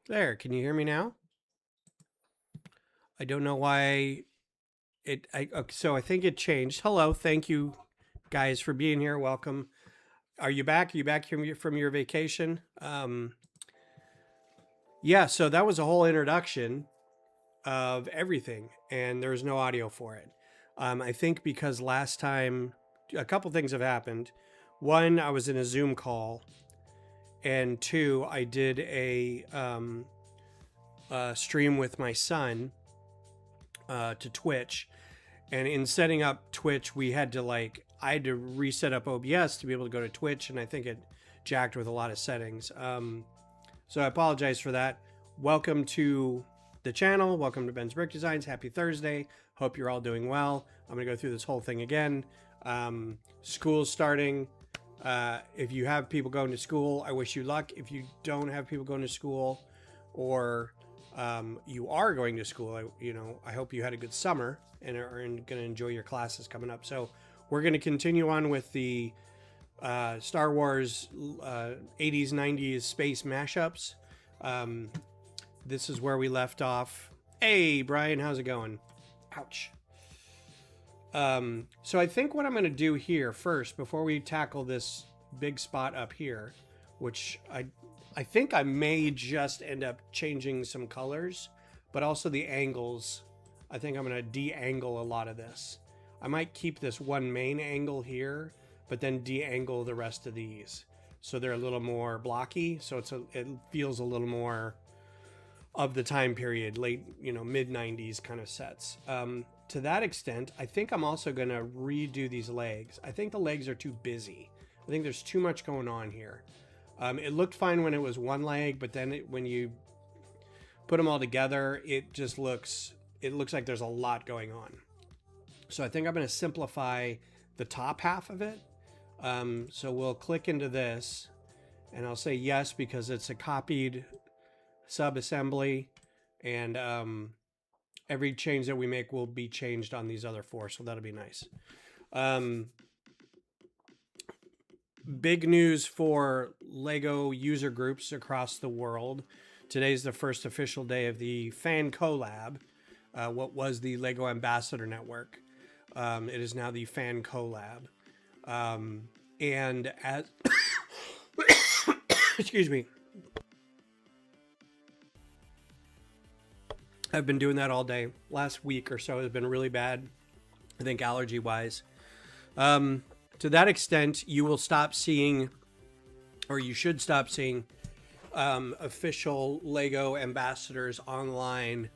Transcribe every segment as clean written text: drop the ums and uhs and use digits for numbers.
There, can you hear me now? I don't know why okay, so I think it changed. Hello, thank you guys for being here. Welcome. Are you back? Are you back from your vacation? Yeah, so that was a whole introduction of everything, and there was no audio for it. I think because last time a couple things have happened. One, I was in a Zoom call, and two, I did a stream with my son to Twitch. And in setting up Twitch, I had to reset up OBS to be able to go to Twitch, and I think it jacked with a lot of settings. So I apologize for that. Welcome to the channel. Welcome to Ben's Brick Designs. Happy Thursday. Hope you're all doing well. I'm going to go through this whole thing again. School's starting. If you have people going to school, I wish you luck. If you don't have people going to school, or you are going to school, I hope you had a good summer and are going to enjoy your classes coming up. So we're going to continue on with the Star Wars 80s, 90s space mashups. This is where we left off. Hey, Brian, how's it going? Ouch. So I think what I'm going to do here first, before we tackle this big spot up here, which I think I may just end up changing some colors, but also the angles. I think I'm going to de-angle a lot of this. I might keep this one main angle here, but then de-angle the rest of these, so they're a little more blocky. So it feels a little more of the time period, late, mid 90s kind of sets. To that extent, I think I'm also going to redo these legs. I think the legs are too busy. I think there's too much going on here. It looked fine when it was one leg, but then when you put them all together, it looks like there's a lot going on. So I think I'm going to simplify the top half of it. So we'll click into this, and I'll say yes because it's a copied sub-assembly, and every change that we make will be changed on these other four, so that'll be nice. Big news for LEGO user groups across the world. Today's the first official day of the Fan Collab, what was the LEGO Ambassador Network. It is now the Fan Collab. And as excuse me, I've been doing that all day. Last week or so has been really bad, I think, allergy wise. To that extent, you will stop seeing, or you should stop seeing, official LEGO ambassadors online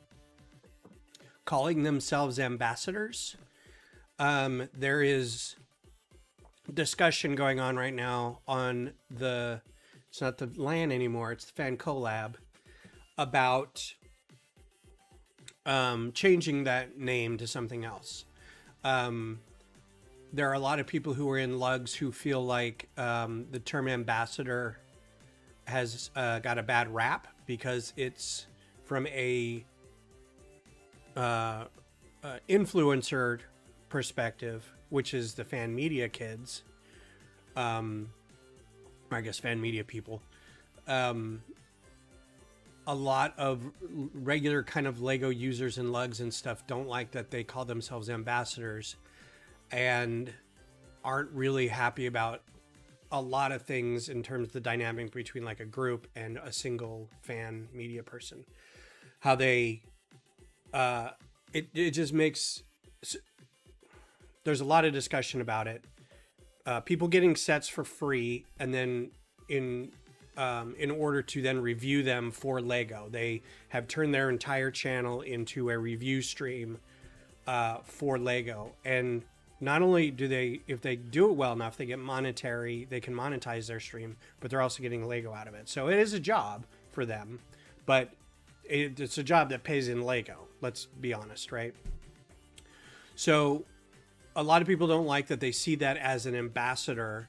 calling themselves ambassadors. There is discussion going on right now on it's not the LAN anymore, it's the Fan Collab, about changing that name to something else. There are a lot of people who are in lugs who feel like the term ambassador has got a bad rap because it's from a influencer perspective, which is the fan media kids. I guess fan media people. A lot of regular kind of LEGO users and lugs and stuff don't like that they call themselves ambassadors, and aren't really happy about a lot of things in terms of the dynamic between like a group and a single fan media person. How they, it just makes, there's a lot of discussion about it. People getting sets for free, and then in order to then review them for LEGO, they have turned their entire channel into a review stream for LEGO. And not only do they, if they do it well enough, they can monetize their stream, but they're also getting LEGO out of it. So it is a job for them, but it's a job that pays in LEGO. Let's be honest, right? So a lot of people don't like that they see that as an ambassador,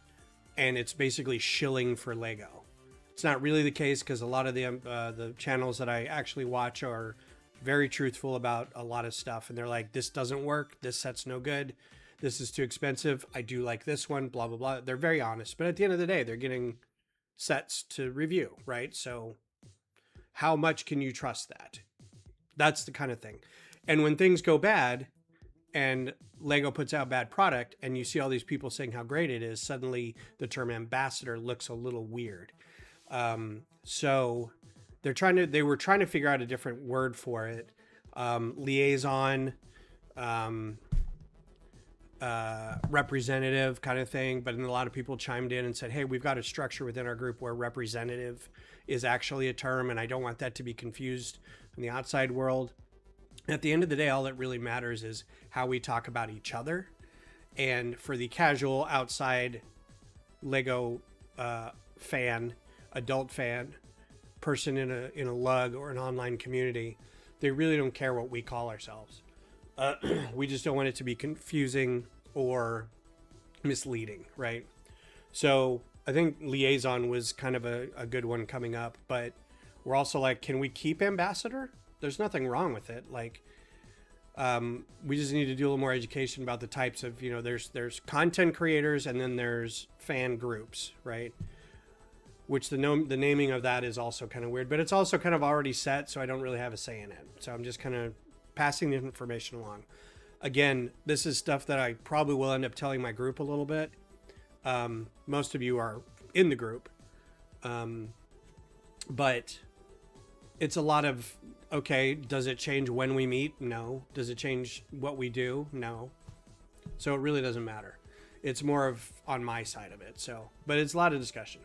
and it's basically shilling for LEGO. It's not really the case, because a lot of the channels that I actually watch are very truthful about a lot of stuff, and they're like, this doesn't work, this set's no good, this is too expensive, I do like this one, blah blah blah. They're very honest, but at the end of the day, they're getting sets to review, right? So how much can you trust that? That's the kind of thing. And when things go bad and Lego puts out bad product and you see all these people saying how great it is, suddenly the term ambassador looks a little weird. So they were trying to figure out a different word for it. Liaison, representative kind of thing. But then a lot of people chimed in and said, hey, we've got a structure within our group where representative is actually a term, and I don't want that to be confused in the outside world. At the end of the day, all that really matters is how we talk about each other. And for the casual outside Lego fan, adult fan, person in a lug or an online community, they really don't care what we call ourselves. We just don't want it to be confusing or misleading, right? So I think liaison was kind of a good one coming up, but we're also like, can we keep ambassador? There's nothing wrong with it. Like, we just need to do a little more education about the types of, there's content creators and then there's fan groups, right? Which the naming of that is also kind of weird, but it's also kind of already set, so I don't really have a say in it. So I'm just kind of passing the information along. Again, this is stuff that I probably will end up telling my group a little bit. Most of you are in the group, but it's a lot of, okay, does it change when we meet? No. Does it change what we do? No. So it really doesn't matter. It's more of on my side of it. So, but it's a lot of discussion.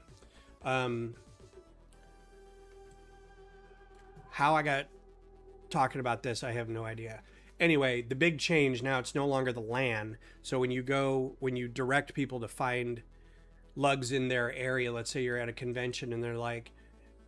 How I got talking about this, I have no idea. Anyway, the big change now, it's no longer the LAN. So when you direct people to find lugs in their area, let's say you're at a convention and they're like,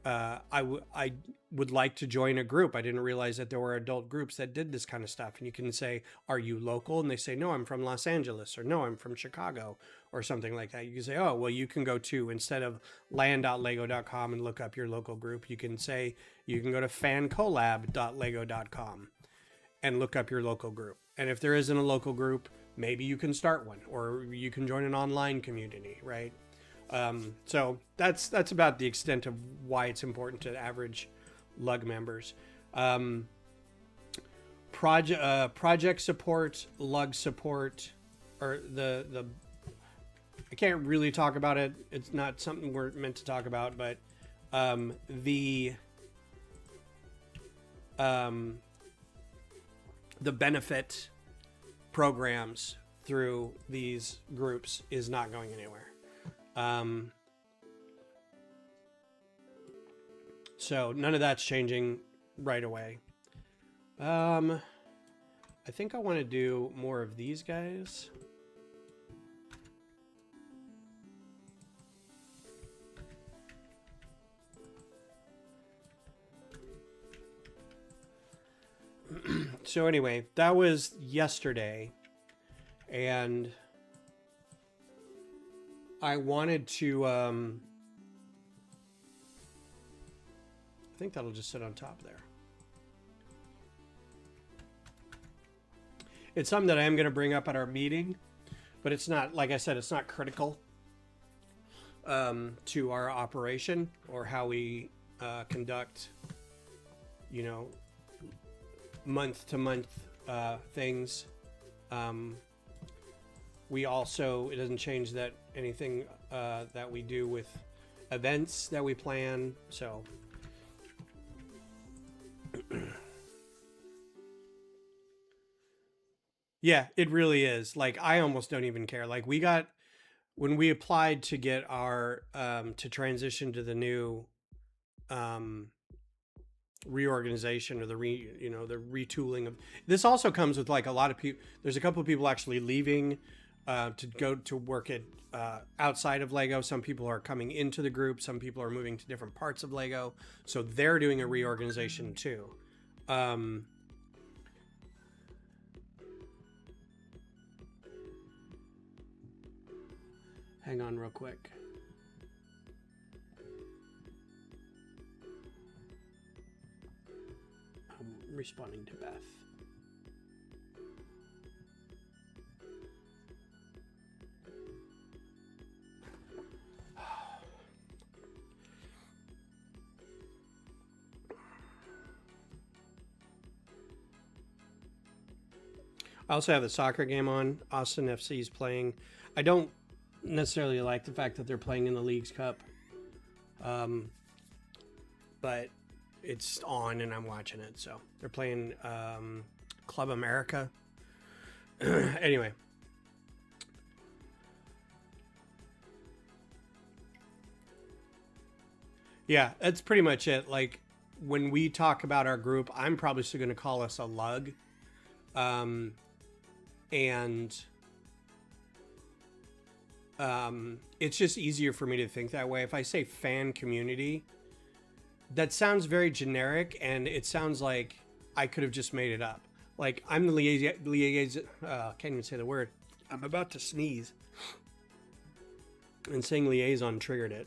I would like to join a group. I didn't realize that there were adult groups that did this kind of stuff. And you can say, are you local? And they say, no, I'm from Los Angeles, or no, I'm from Chicago, or something like that. You can say, oh, well, you can go to, instead of land.lego.com and look up your local group, you can say, you can go to fancollab.lego.com and look up your local group. And if there isn't a local group, maybe you can start one, or you can join an online community, right? So that's about the extent of why it's important to average lug members. Project support, lug support, or the I can't really talk about it. It's not something we're meant to talk about, but the benefit programs through these groups is not going anywhere. So none of that's changing right away. I think I want to do more of these guys. So anyway, that was yesterday, and I wanted to, I think that'll just sit on top there. It's something that I am going to bring up at our meeting, but it's not, like I said, it's not critical to our operation or how we conduct, month-to-month things. We also, it doesn't change that anything that we do with events that we plan. So yeah, it really is. Like, I almost don't even care. Like, when we applied to get our to transition to the new reorganization, or the retooling of this, also comes with like a lot of people. There's a couple of people actually leaving to go to work at outside of Lego. Some people are coming into the group. Some people are moving to different parts of Lego. So they're doing a reorganization too. Hang on real quick. I'm responding to Beth. I also have the soccer game on. Austin FC is playing. I don't necessarily like the fact that they're playing in the Leagues Cup, but it's on and I'm watching it. So they're playing Club America. Anyway. Yeah, that's pretty much it. Like, when we talk about our group, I'm probably still going to call us a lug. And it's just easier for me to think that way. If I say fan community, that sounds very generic, and it sounds like I could have just made it up. Like, I'm the liaison. I can't even say the word. I'm about to sneeze. And saying liaison triggered it.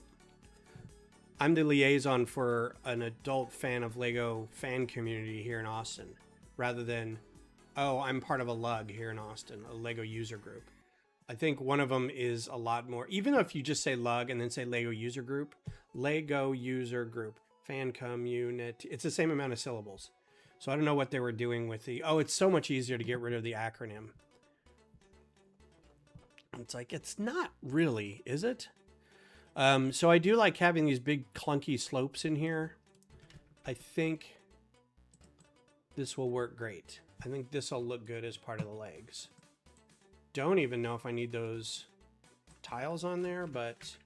I'm the liaison for an adult fan of Lego fan community here in Austin, rather than, oh, I'm part of a lug here in Austin, a Lego user group. I think one of them is a lot more, even if you just say lug and then say Lego user group, fan community, it's the same amount of syllables. So I don't know what they were doing with the, oh, it's so much easier to get rid of the acronym. It's like, it's not really, is it? So I do like having these big clunky slopes in here. I think this will work great. I think this will look good as part of the legs. Don't even know if I need those tiles on there, but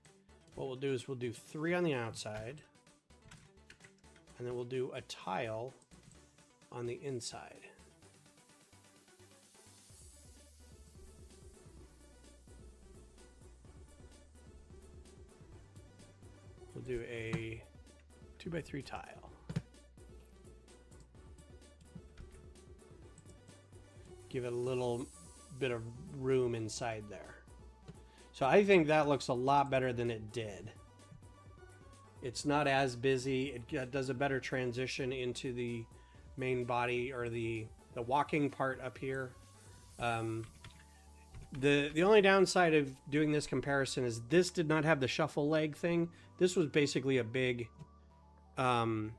what we'll do is we'll do 3 on the outside, and then we'll do a tile on the inside. We'll do a 2x3 tile. Give it a little bit of room inside there. So I think that looks a lot better than it did. It's not as busy. It does a better transition into the main body, or the walking part up here. The only downside of doing this comparison is this did not have the shuffle leg thing. This was basically a big lowercase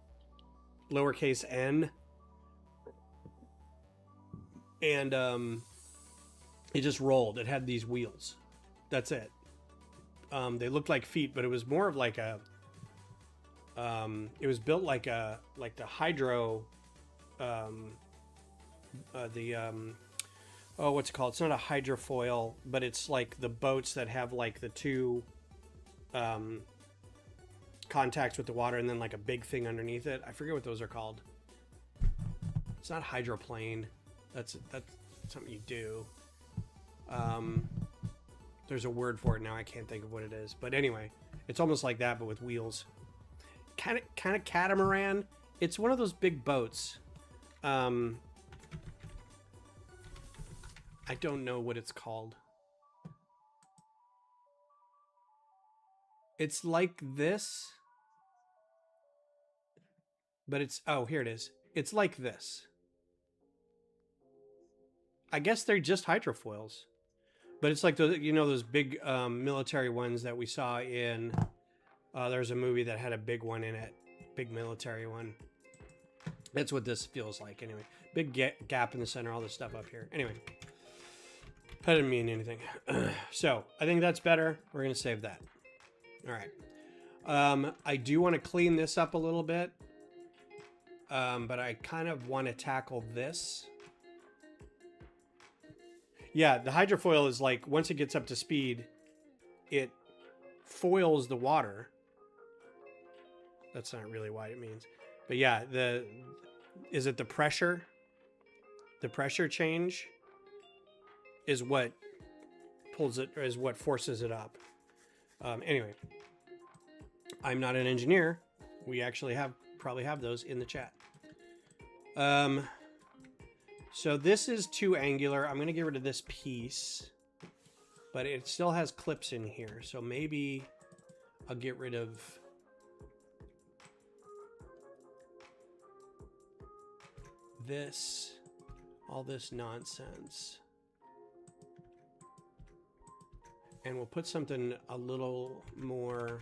n. And it just rolled. It had these wheels. That's it. They looked like feet, but it was more of like a... it was built like the hydro... oh, what's it called? It's not a hydrofoil, but it's like the boats that have like the two contacts with the water and then like a big thing underneath it. I forget what those are called. It's not hydroplane. That's something you do. There's a word for it now. I can't think of what it is. But anyway, it's almost like that, but with wheels. Kind of catamaran. It's one of those big boats. I don't know what it's called. It's like this, but it's, oh, here it is. It's like this. I guess they're just hydrofoils, but it's like those, you know, those big military ones that we saw in, there's a movie that had a big one in it, big military one. That's what this feels like anyway. Big gap in the center, all this stuff up here. Anyway. That didn't mean anything. So I think that's better. We're going to save that. All right. I do want to clean this up a little bit. But I kind of want to tackle this. Yeah, the hydrofoil is like, once it gets up to speed, it foils the water. That's not really what it means. But yeah, is it the pressure? The pressure change is what pulls it, or is what forces it up. Anyway, I'm not an engineer. We actually probably have those in the chat. So this is too angular. I'm going to get rid of this piece, but it still has clips in here. So maybe I'll get rid of this, all this nonsense. And we'll put something a little more,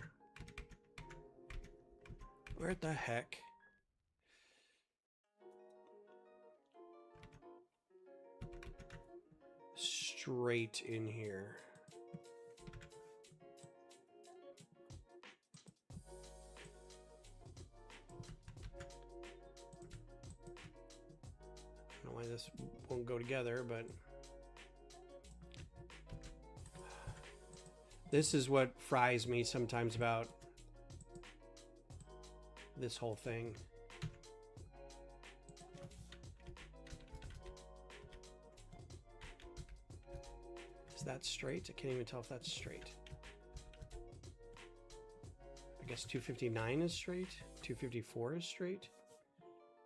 where the heck? straight in here. I don't know why this won't go together, but this is what fries me sometimes about this whole thing. Is that straight? I can't even tell if that's straight. I guess 259 is straight. 254 is straight.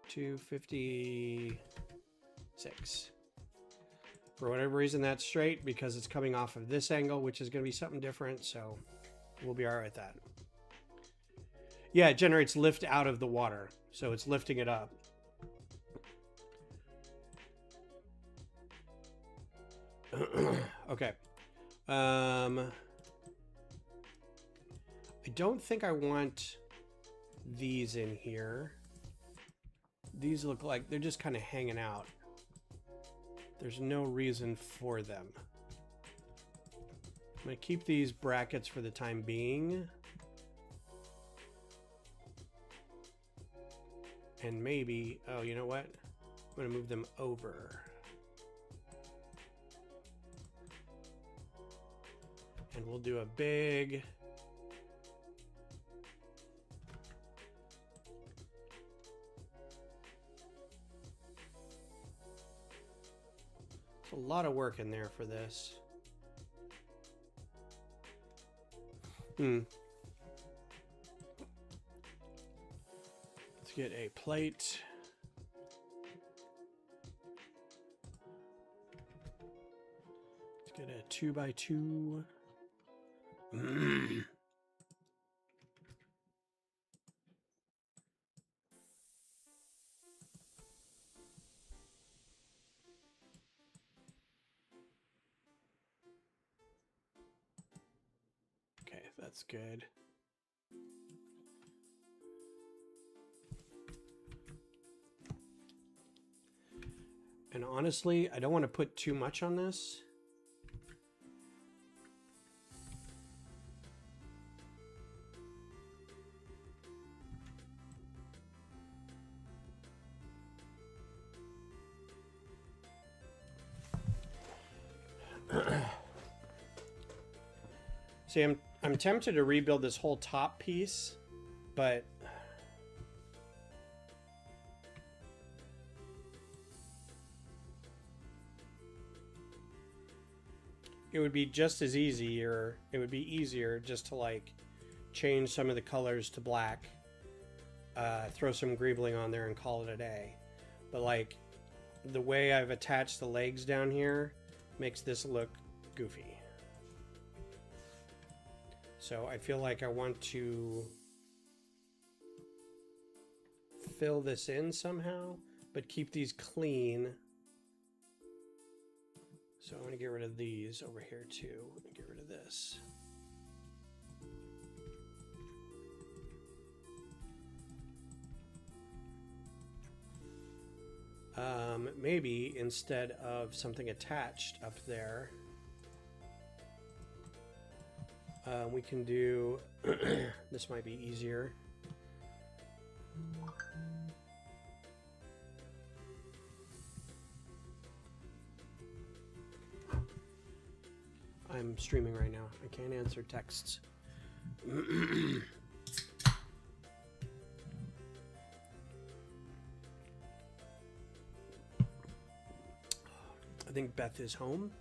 256. For whatever reason, that's straight because it's coming off of this angle, which is going to be something different. So we'll be all right with that. Yeah, it generates lift out of the water. So it's lifting it up. Okay. I don't think I want these in here. These look like they're just kind of hanging out. There's no reason for them. I'm going to keep these brackets for the time being. And maybe, oh, you know what? I'm going to move them over. And we'll do a big... It's a lot of work in there for this. Let's get a plate. Let's get a 2x2. Okay, that's good. And honestly, I don't want to put too much on this. See, I'm tempted to rebuild this whole top piece, but it would be just as easy, or it would be easier just to like change some of the colors to black, throw some greebling on there and call it a day. But like the way I've attached the legs down here makes this look goofy. So I feel like I want to fill this in somehow, but keep these clean. So I'm going to get rid of these over here too. I'm going to get rid of this. Maybe instead of something attached up there, we can do, this might be easier. I'm streaming right now. I can't answer texts. I think Beth is home.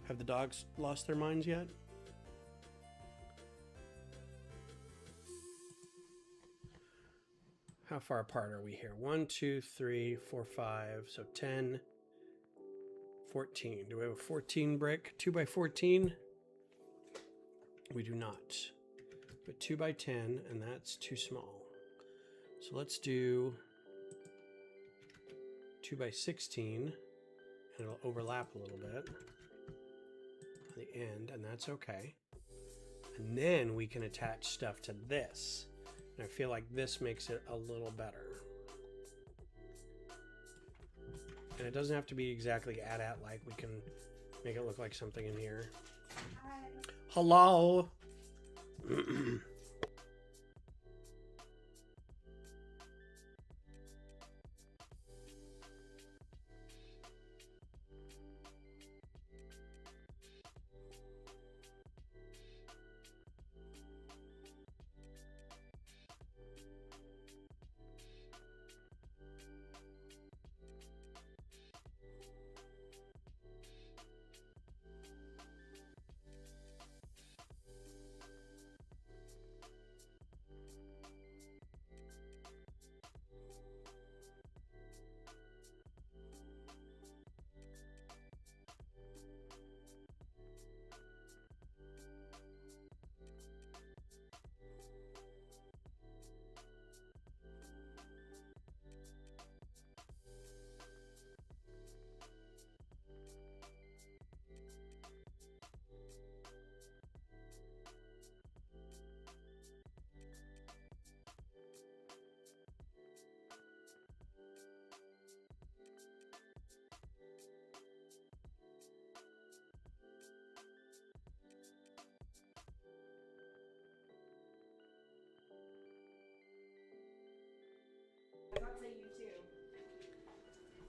Have the dogs lost their minds yet? How far apart are we here? 1, 2, 3, 4, 5. So 10, 14. Do we have a 14 brick? 2 by 14? We do not. But 2 by 10, and that's too small. So let's do 2 by 16, and it'll overlap a little bit on the end, and that's okay. And then we can attach stuff to this. And I feel like this makes it a little better. And it doesn't have to be exactly at like. We can Make it look like something in here. Hello.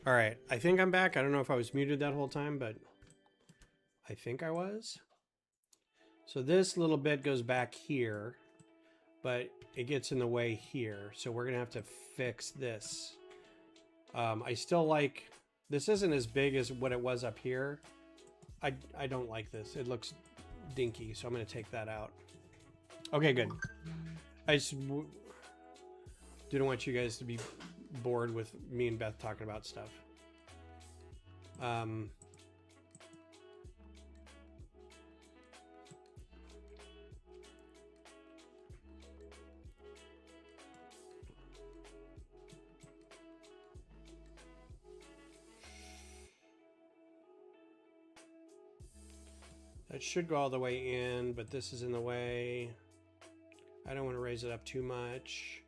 All right, I think I'm back. I don't know if I was muted that whole time, but I think I was. So this little bit goes back here, but it gets in the way here. So we're gonna have to fix this. I still like, this isn't as big as what it was up here. I don't like this. It looks dinky, so I'm gonna take that out. Okay, good. I just didn't want you guys to be bored with me and Beth talking about stuff. That should go all the way in, but this is in the way. I don't want to raise it up too much.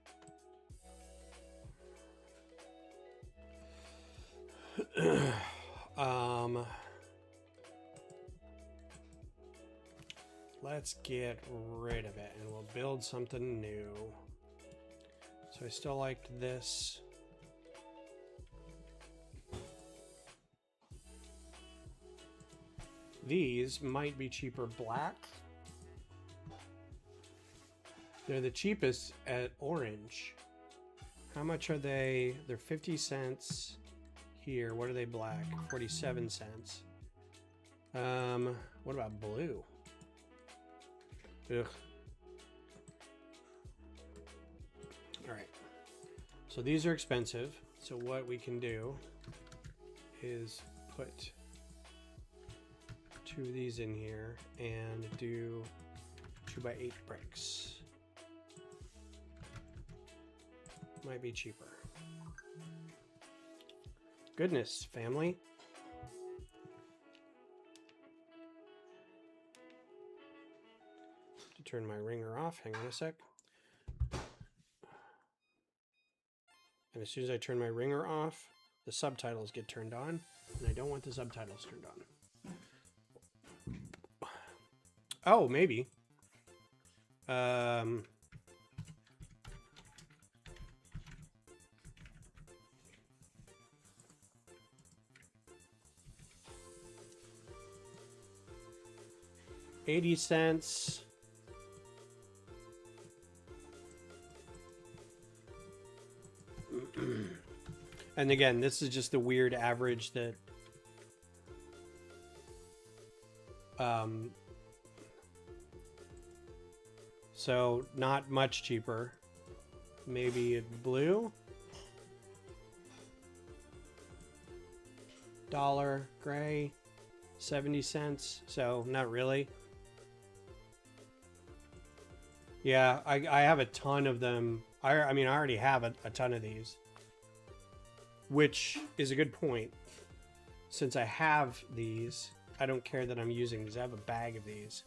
Let's get rid of it and we'll build something new. So I still liked this. These might be cheaper black. They're the cheapest at orange. How much are they? They're 50 cents here. What are they black? 47 cents. What about blue? Ugh. All right. So these are expensive. So what we can do is put 2 of these in here and do 2x8 bricks. Might be cheaper. Goodness, family. To turn my ringer off, hang on a sec. And as soon as I turn my ringer off, the subtitles get turned on, and I don't want the subtitles turned on. Oh, maybe. 80 cents. And again, this is just the weird average that so not much cheaper. Maybe blue. $1 gray, 70 cents. So not really. Yeah, I have a ton of them. I mean, I already have a ton of these, which is a good point. Since I have these, I don't care that I'm using these. I have a bag of these.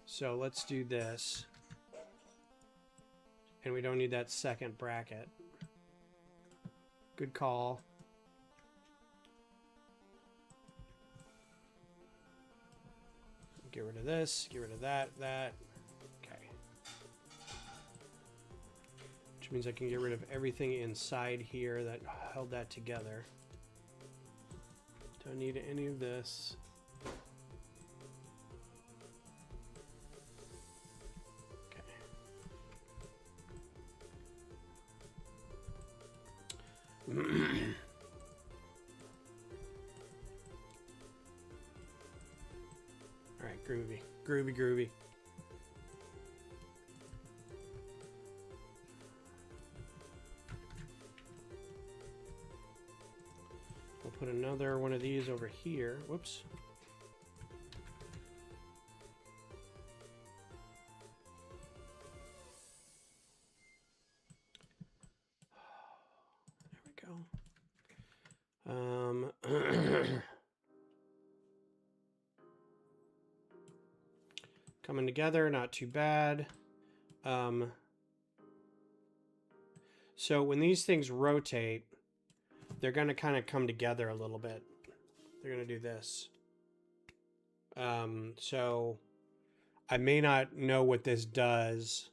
So let's do this. And we don't need that second bracket. Good call. Get rid of this, get rid of that. Okay. Which means I can get rid of everything inside here that held that together. Don't need any of this. Okay. Alright, groovy. Groovy, groovy. We'll put another one of these over here. Whoops. There we go. Coming together, not too bad. So when these things rotate, they're going to kind of come together a little bit. They're going to do this. So I may not know what this does,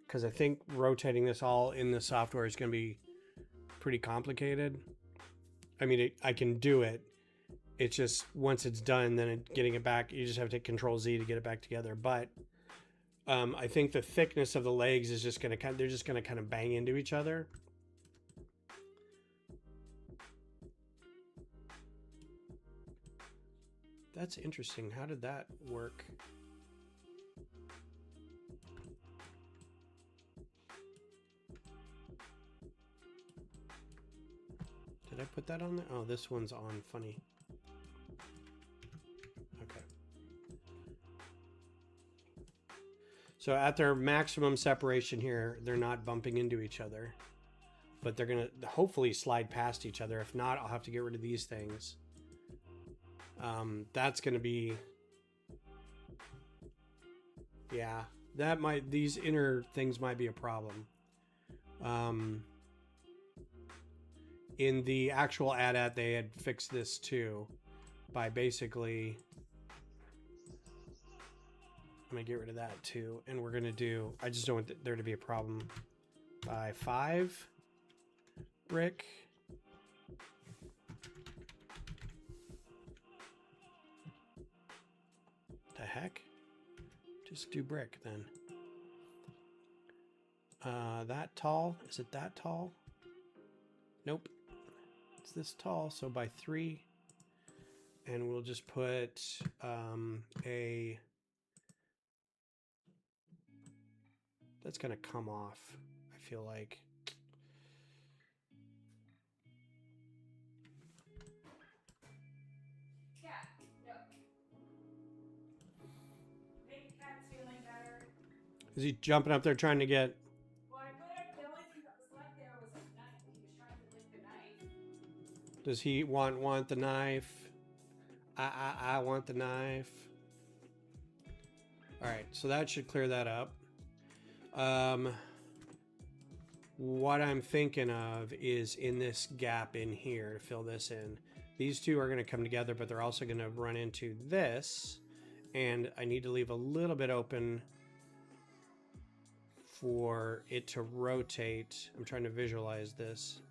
because I think rotating this all in the software is going to be pretty complicated. I mean, I can do it. It's just once it's done, then getting it back, you just have to take Control Z to get it back together. But I think the thickness of the legs is just going to they're just going to kind of bang into each other. That's interesting. How did that work? Did I put that on there? Oh, this one's on. Funny. Okay. So at their maximum separation here, they're not bumping into each other, but they're going to hopefully slide past each other. If not, I'll have to get rid of these things. That's going to be, yeah, these inner things might be a problem. In the actual AT-AT, they had fixed this too by basically, I'm going to get rid of that too. And we're going to do, I just don't want there to be a problem, by 5 brick. The heck? Just do brick then. That tall? Is it that tall? Nope. It's this tall, so by 3. And we'll just put that's gonna come off, I feel like. Is he jumping up there trying to get? Well, I put up the only thing that was left there was a knife. He was trying to lick the knife. Does he want the knife? I want the knife. All right, so that should clear that up. What I'm thinking of is in this gap in here to fill this in. These two are going to come together, but they're also going to run into this, and I need to leave a little bit open for it to rotate. I'm trying to visualize this.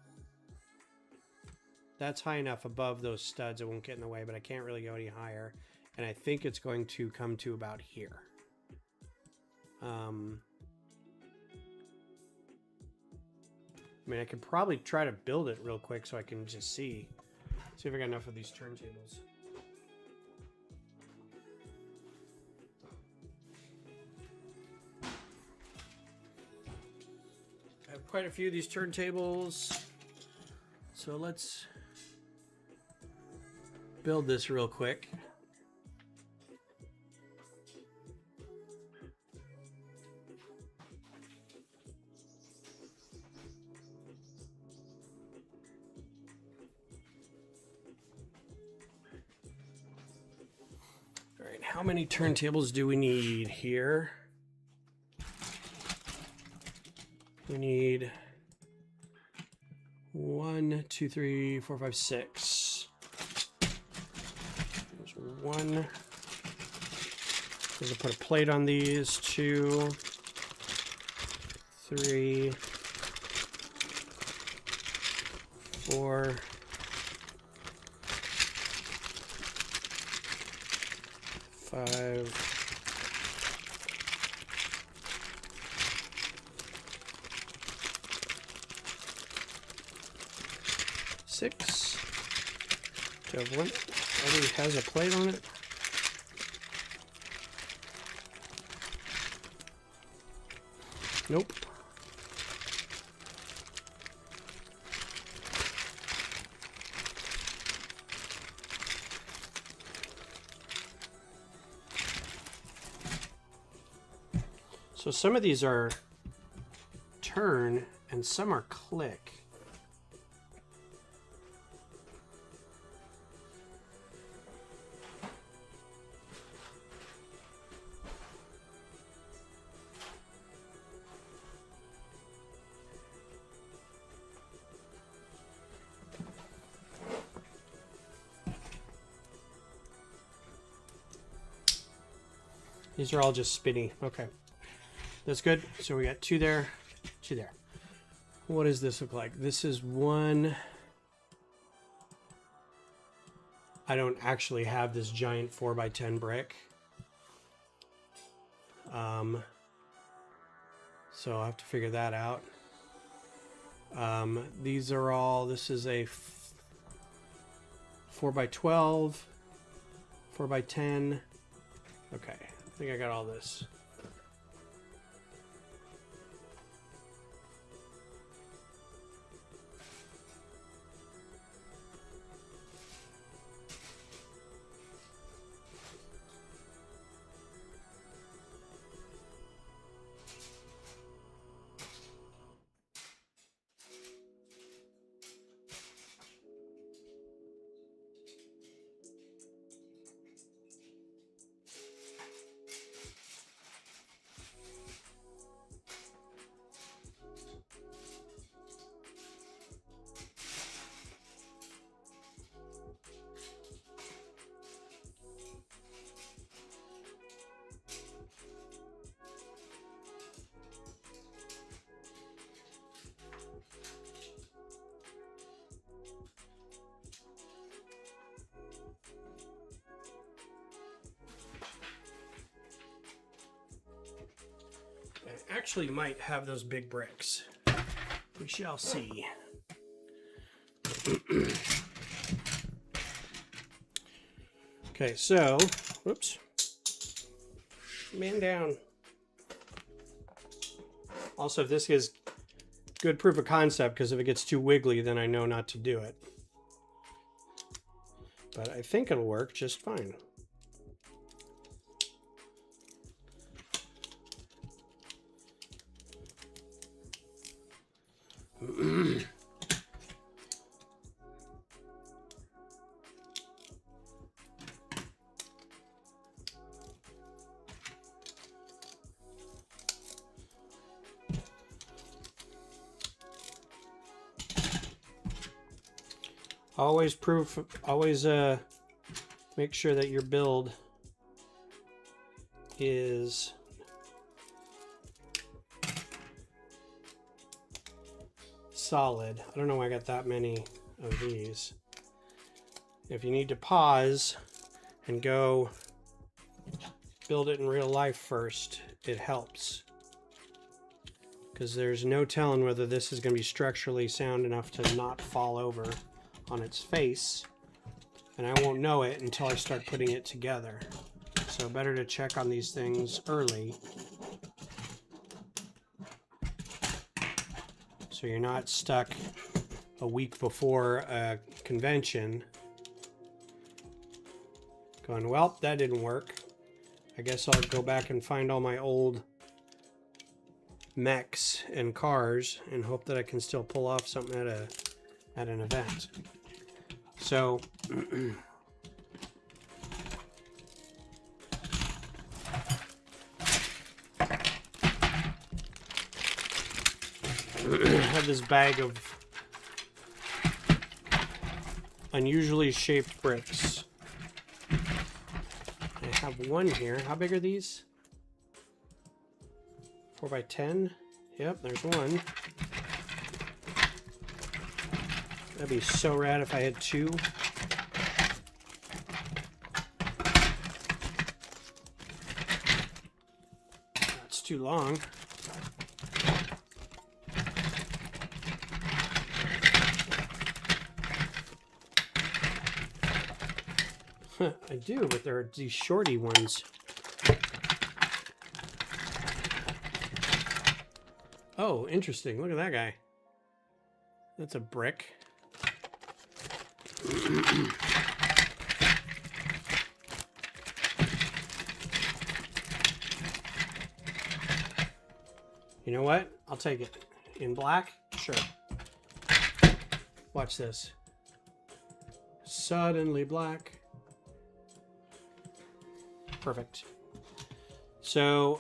That's high enough above those studs it won't get in the way, but I can't really go any higher. And I think it's going to come to about here. I mean, I could probably try to build it real quick so I can just see if I got enough of these turntables. I have quite a few of these turntables, so let's build this real quick. All right, how many turntables do we need here? We need 1, 2, 3, 4, 5, 6. There's 1, I'm gonna put a plate on these. 2, 3, 4, 5, 6. Do I have one? Already has a plate on it. Nope. So some of these are turn and some are click. These are all just spinny. Okay. That's good. So we got 2 there, 2 there. What does this look like? This is one. I don't actually have this giant 4x10 brick. So I'll have to figure that out. These are all, this is a 4x12, 4x10. Okay, I think I got all this. I actually might have those big bricks. We shall see. Okay, so, whoops. Man down. Also, if this is good proof of concept, because if it gets too wiggly, then I know not to do it. But I think it'll work just fine. Always make sure that your build is solid. I don't know why I got that many of these. If you need to pause and go build it in real life first, it helps. Because there's no telling whether this is going to be structurally sound enough to not fall over on its face, and I won't know it until I start putting it together. So better to check on these things early so you're not stuck a week before a convention going, well, that didn't work. I guess I'll go back and find all my old mechs and cars and hope that I can still pull off something at an event. So I have this bag of unusually shaped bricks. I have one here. How big are these? 4 by 10. Yep, there's one. That'd be so rad if I had two. That's too long. I do, but there are these shorty ones. Oh, interesting. Look at that guy. That's a brick. You know what? I'll take it. In black? Sure. Watch this. Suddenly black. Perfect. So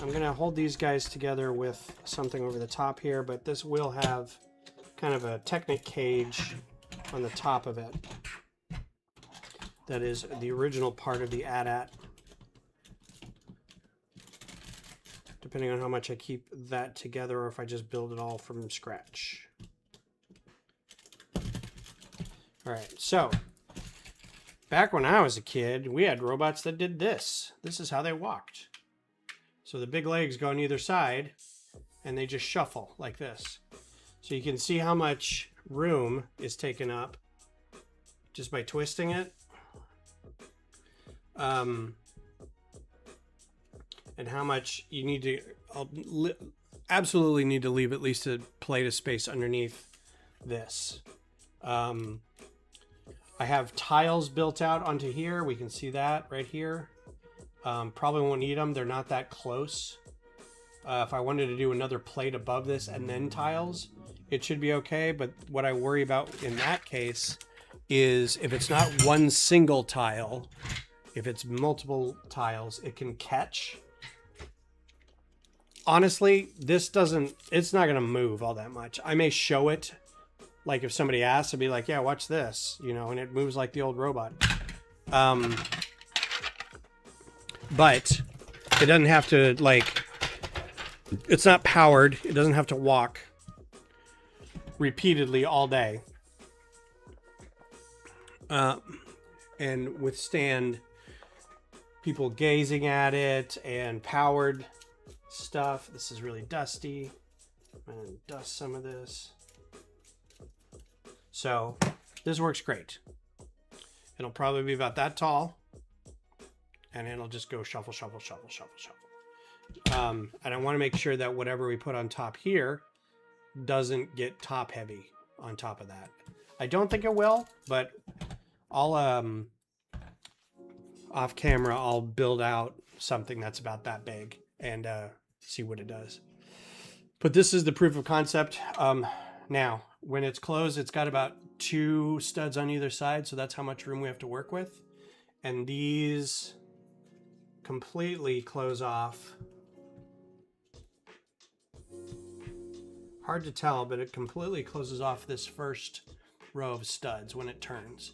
I'm going to hold these guys together with something over the top here, but this will have kind of a Technic cage on the top of it. That is the original part of the AT-AT. Depending on how much I keep that together or if I just build it all from scratch. All right, so back when I was a kid, we had robots that did this. This is how they walked. So the big legs go on either side and they just shuffle like this. So you can see how much room is taken up just by twisting it. And how much you need to, absolutely need to leave at least a plate of space underneath this. I have tiles built out onto here. We can see that right here. Probably won't need them. They're not that close. If I wanted to do another plate above this and then tiles, it should be okay. But what I worry about in that case is if it's not one single tile, if it's multiple tiles, it can catch. Honestly, this doesn't, it's not going to move all that much. I may show it, like if somebody asks, I'd be like, yeah, watch this, you know, and it moves like the old robot. But it doesn't have to, like, it's not powered. It doesn't have to walk repeatedly all day. And withstand people gazing at it and powered stuff. This is really dusty. I'm gonna dust some of this. So this works great. It'll probably be about that tall, and it'll just go shuffle, shuffle, shuffle, shuffle, shuffle. And I want to make sure that whatever we put on top here doesn't get top heavy on top of that. I don't think it will, but I'll off camera I'll build out something that's about that big and see what it does. But this is the proof of concept. Now, when it's closed, it's got about 2 studs on either side, so that's how much room we have to work with. And these completely close off. Hard to tell, but it completely closes off this first row of studs when it turns.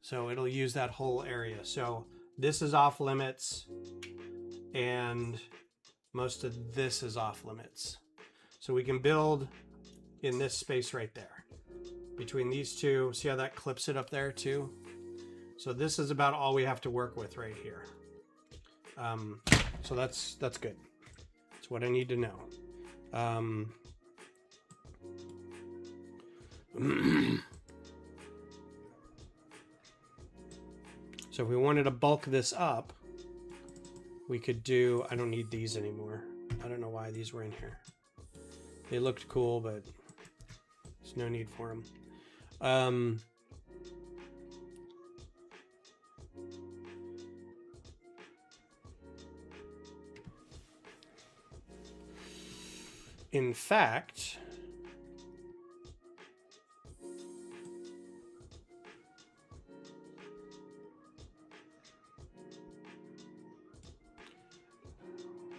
So it'll use that whole area. So this is off limits, and most of this is off limits. So we can build in this space right there. Between these two, see how that clips it up there too? So this is about all we have to work with right here. So that's good. That's what I need to know. So if we wanted to bulk this up, we could do, I don't need these anymore. I don't know why these were in here. They looked cool, but there's no need for them. In fact,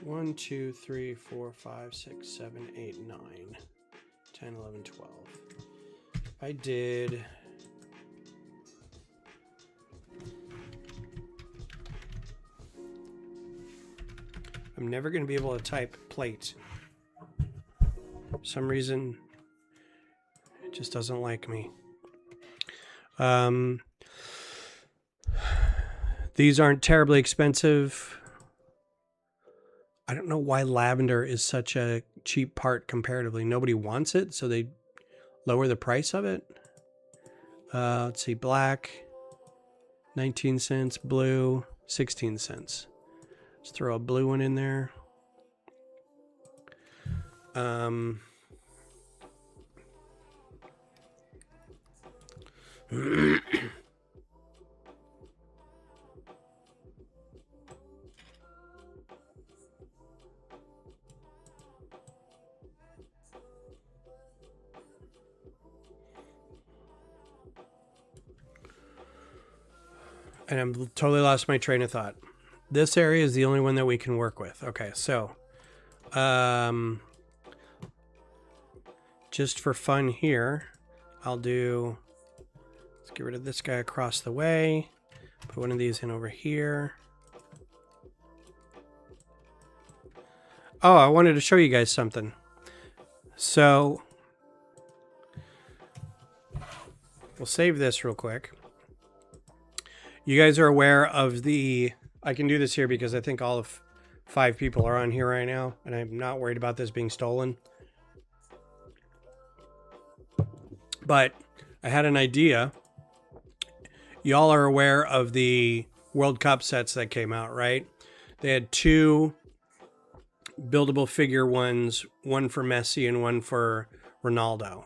one, 2, 3, 4, 5, 6, 7, 8, 9, 10, 11, 12. I'm never going to be able to type plate. For some reason, it just doesn't like me. These aren't terribly expensive. I don't know why lavender is such a cheap part comparatively. Nobody wants it, so they lower the price of it. Let's see, black, 19 cents, blue, 16 cents. Let's throw a blue one in there. And I'm totally lost my train of thought. This area is the only one that we can work with. Okay, so just for fun here, I'll do, let's get rid of this guy across the way. Put one of these in over here. Oh, I wanted to show you guys something. So we'll save this real quick. You guys are aware of the, I can do this here because I think all of 5 people are on here right now, and I'm not worried about this being stolen. But I had an idea. Y'all are aware of the World Cup sets that came out, right? They had 2 buildable figure ones, one for Messi and one for Ronaldo.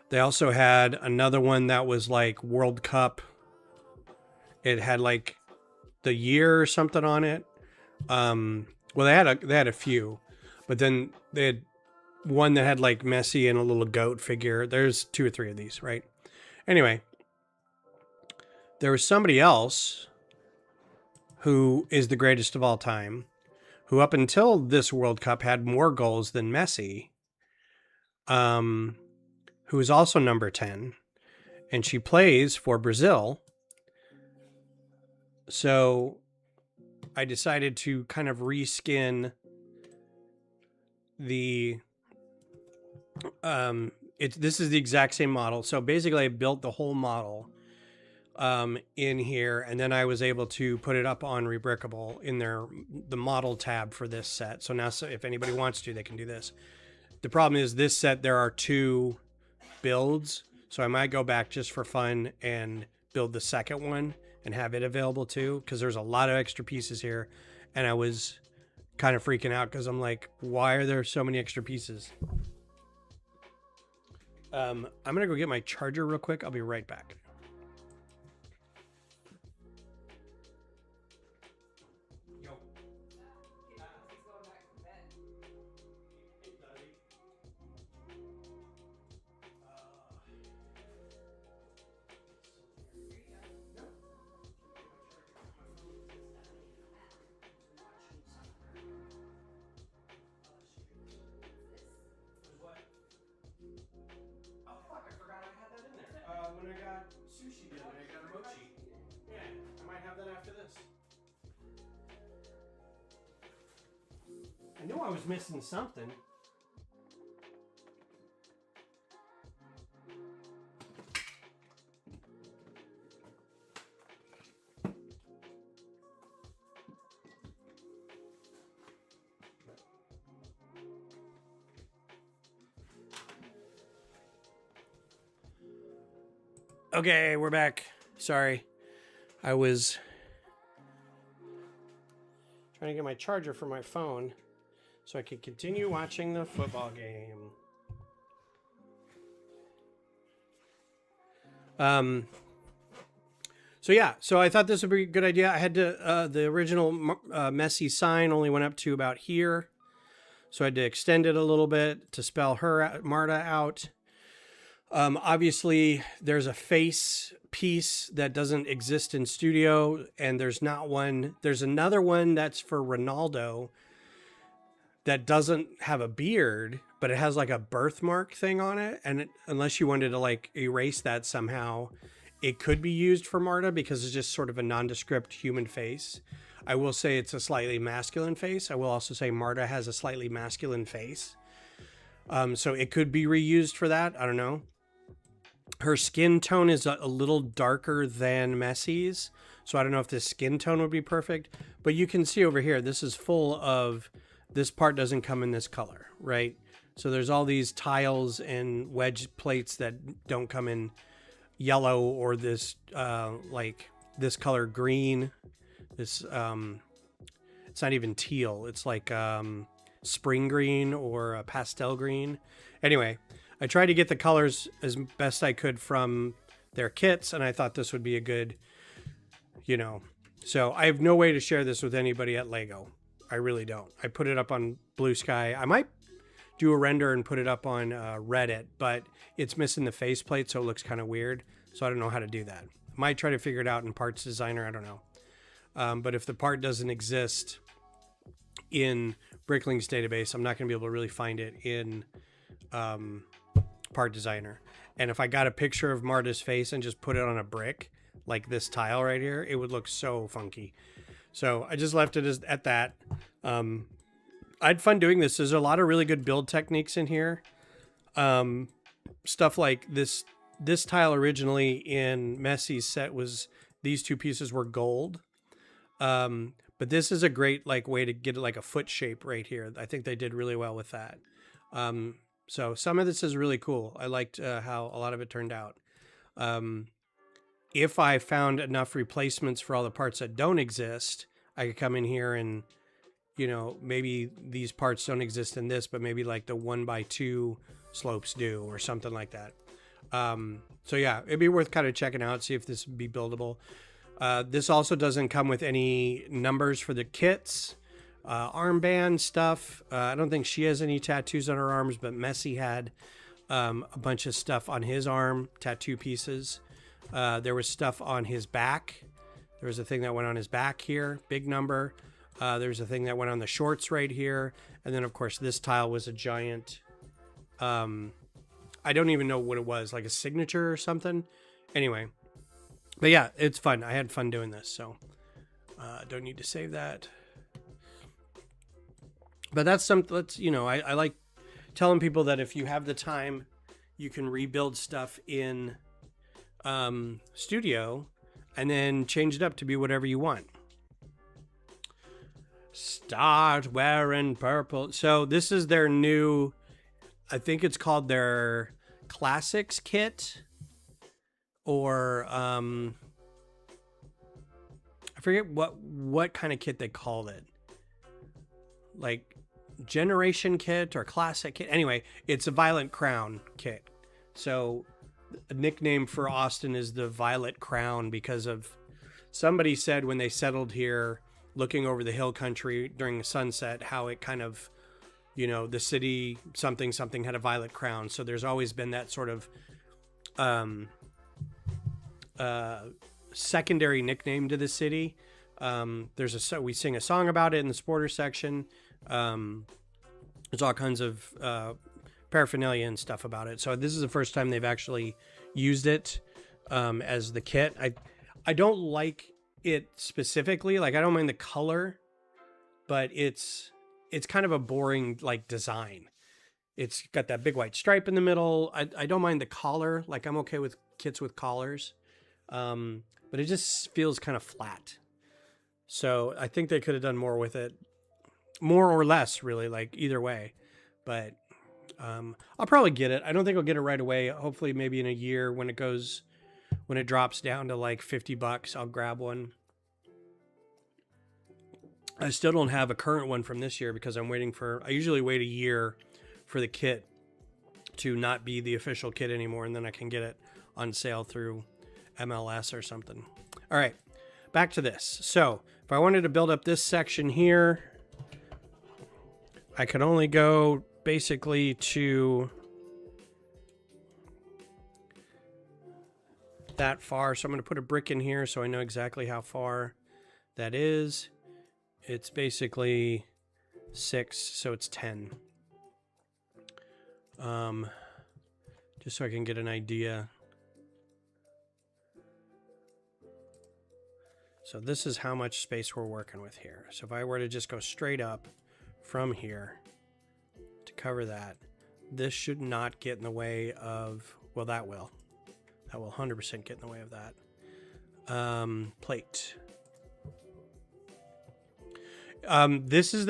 They also had another one that was like World Cup. It had like the year or something on it. Well, they had a few, but then they had one that had like Messi and a little goat figure. There's 2 or 3 of these, right? Anyway, there was somebody else who is the greatest of all time, who up until this World Cup had more goals than Messi, who is also number 10, and she plays for Brazil. So I decided to kind of reskin the, this is the exact same model. So basically I built the whole model in here, and then I was able to put it up on Rebrickable in the model tab for this set. So now, if anybody wants to, they can do this. The problem is this set, there are 2 builds. So I might go back just for fun and build the second one and have it available too, because there's a lot of extra pieces here, and I was kind of freaking out because I'm like, why are there so many extra pieces? I'm gonna go get my charger real quick. I'll be right back. When I got sushi the other day, I got a mochi. Yeah, I might have that after this. I knew I was missing something. Okay, we're back. Sorry. I was trying to get my charger for my phone so I could continue watching the football game. So yeah, so I thought this would be a good idea. I had to, the original Messi sign only went up to about here. So I had to extend it a little bit to spell her, Marta, out. Obviously, there's a face piece that doesn't exist in studio, and there's not one. There's another one that's for Ronaldo that doesn't have a beard, but it has like a birthmark thing on it. And unless you wanted to like erase that somehow, it could be used for Marta because it's just sort of a nondescript human face. I will say it's a slightly masculine face. I will also say Marta has a slightly masculine face. So it could be reused for that. I don't know. Her skin tone is a little darker than Messi's. So I don't know if this skin tone would be perfect. But you can see over here, this is full of, this part doesn't come in this color, right? So there's all these tiles and wedge plates that don't come in yellow or this, like this color green. This, it's not even teal. It's like spring green or a pastel green. Anyway, I tried to get the colors as best I could from their kits, and I thought this would be a good, you know. So I have no way to share this with anybody at Lego. I really don't. I put it up on Blue Sky. I might do a render and put it up on Reddit, but it's missing the faceplate, so it looks kind of weird. So I don't know how to do that. I might try to figure it out in Parts Designer. I don't know. But if the part doesn't exist in Brickling's database, I'm not going to be able to really find it in Part Designer. And if I got a picture of Marta's face and just put it on a brick, like this tile right here, it would look so funky. So I just left it at that. I had fun doing this. There's a lot of really good build techniques in here. Stuff like this tile originally in Messi's set was, these two pieces were gold. But this is a great way to get like a foot shape right here. I think they did really well with that. So some of this is really cool. I liked how a lot of it turned out. If I found enough replacements for all the parts that don't exist, I could come in here and, you know, maybe these parts don't exist in this, but maybe like the 1x2 slopes do or something like that. So yeah, it'd be worth kind of checking out, see if this would be buildable. This also doesn't come with any numbers for the kits, armband stuff. I don't think she has any tattoos on her arms, but Messi had a bunch of stuff on his arm, tattoo pieces. There was stuff on his back. There was a thing that went on his back here, big number. There's a thing that went on the shorts right here. And then, of course, this tile was a giant, I don't even know what it was, like a signature or something. Anyway. But yeah, it's fun. I had fun doing this, so don't need to save that. But that's something. You know, I like telling people that if you have the time, you can rebuild stuff in Studio and then change it up to be whatever you want. Start wearing purple. So this is their new, I think it's called their Classics kit. Or I forget what kind of kit they called it, like Generation kit or Classic kit. Anyway, it's a Violet Crown kit. So a nickname for Austin is the Violet Crown because of, somebody said when they settled here, looking over the hill country during the sunset, how it kind of, you know, the city something had a violet crown. So there's always been that sort of secondary nickname to the city. We sing a song about it in the sporter section. There's all kinds of paraphernalia and stuff about it. So this is the first time they've actually used it as the kit. I don't like it specifically. Like, I don't mind the color, but it's kind of a boring design. It's got that big white stripe in the middle. I don't mind the collar. Like, I'm okay with kits with collars. But it just feels kind of flat. So I think they could have done more with it. More or less, really, like either way. But I'll probably get it. I don't think I'll get it right away. Hopefully maybe in a year when it drops down to like $50, I'll grab one. I still don't have a current one from this year because I usually wait a year for the kit to not be the official kit anymore, and then I can get it on sale through MLS or something. All right, back to this. So if I wanted to build up this section here, I could only go basically to that far. So I'm going to put a brick in here so I know exactly how far that is. It's basically 6, so it's 10. Just so I can get an idea. So this is how much space we're working with here. So if I were to just go straight up from here to cover that, this should not get in the way of, well, that will 100% get in the way of that. Plate. This is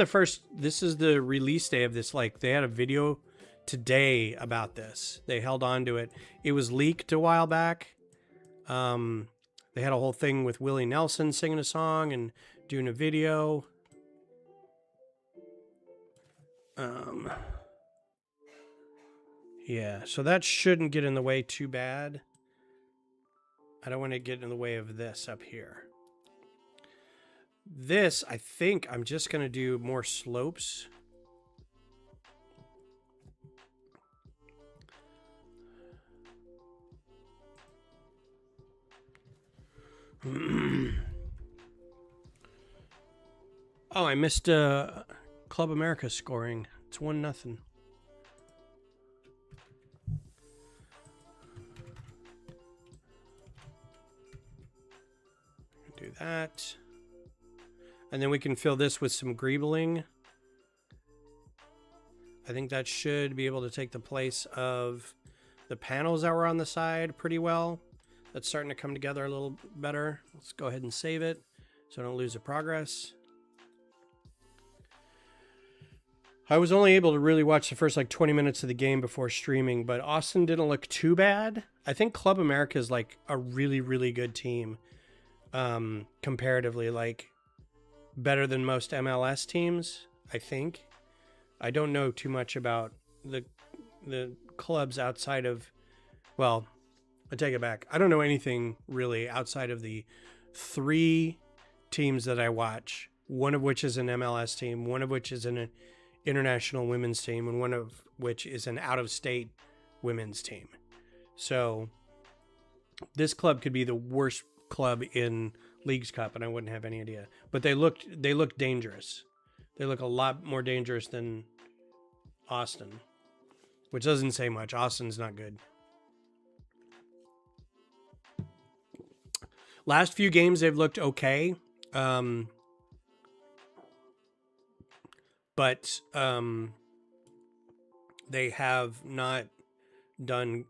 the release day of this. Like, they had a video today about this. They held on to it. It was leaked a while back. They had a whole thing with Willie Nelson singing a song and doing a video. Yeah, so that shouldn't get in the way too bad. I don't want to get in the way of this up here. This, I think I'm just going to do more slopes. Oh, I missed Club America scoring. It's 1-0. Do that. And then we can fill this with some greebling. I think that should be able to take the place of the panels that were on the side pretty well. That's starting to come together a little better. Let's go ahead and save it so I don't lose the progress. I was only able to really watch the first like 20 minutes of the game before streaming, but Austin didn't look too bad. I think Club America is like a really, really good team. Comparatively, like better than most MLS teams, I think. I don't know too much about the clubs outside of, well, I take it back. I don't know anything really outside of the 3 teams that I watch, one of which is an MLS team, one of which is an international women's team, and one of which is an out-of-state women's team. So this club could be the worst club in Leagues Cup, and I wouldn't have any idea. But they look dangerous. They look a lot more dangerous than Austin, which doesn't say much. Austin's not good. Last few games they've looked okay, but they have not done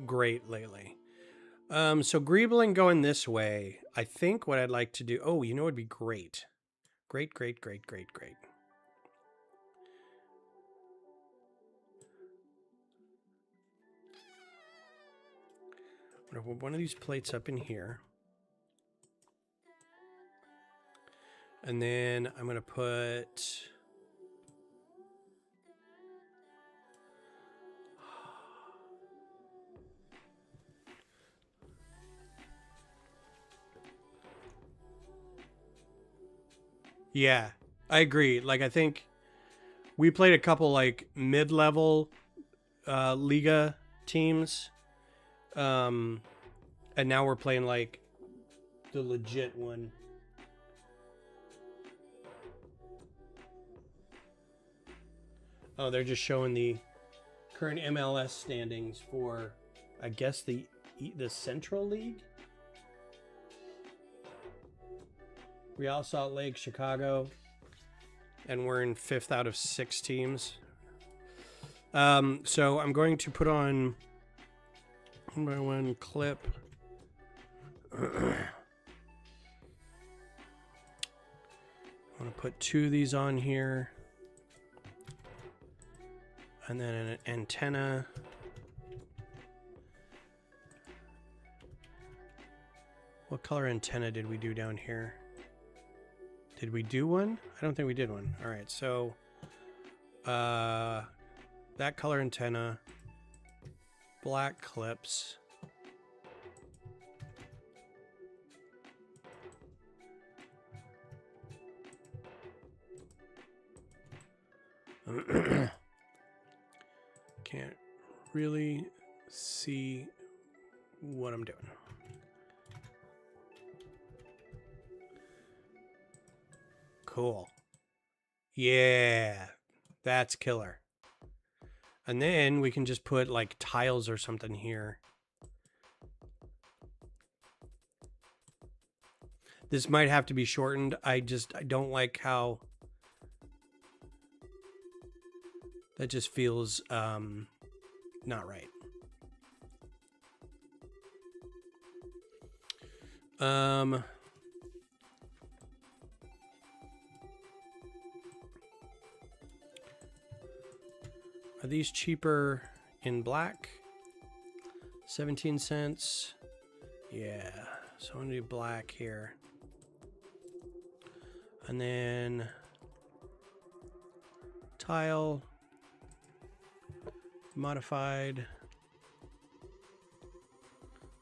great lately. So greebling going this way. I think what I'd like to do. Oh, you know what'd be great. Great. I'm gonna put one of these plates up in here. And then I'm gonna put yeah, I agree. Like, I think we played a couple like mid-level Liga teams, and now we're playing like the legit one. Oh, they're just showing the current MLS standings for, I guess, the Central League. Real Salt Lake, Chicago, and we're in 5th out of 6 teams. So I'm going to put on one by one clip. I'm going to put 2 of these on here. And then an antenna. What color antenna did we do down here? Did we do one? I don't think we did one. All right, so that color antenna, black clips. Can't really see what I'm doing. Cool. Yeah, that's killer. And then we can just put like tiles or something here. This might have to be shortened. I don't like how that just feels not right. Are these cheaper in black? 17 cents. Yeah, so I'm gonna do black here. And then tile, modified.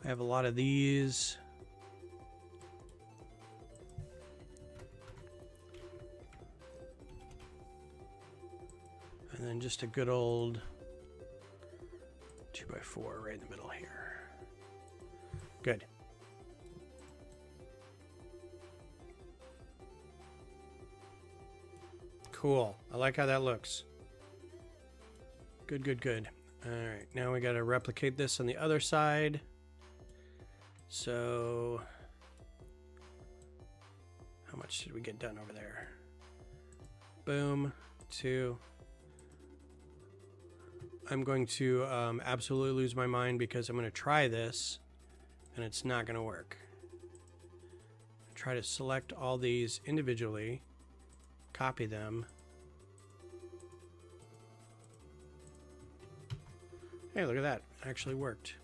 I have a lot of these. And then just a good old 2x4 right in the middle here. Good. Cool. I like how that looks. Good, good, good. All right, now we got to replicate this on the other side. So, how much did we get done over there? Boom. 2. I'm going to absolutely lose my mind because I'm going to try this and it's not going to work. Try to select all these individually, copy them. Hey, look at that. It actually worked.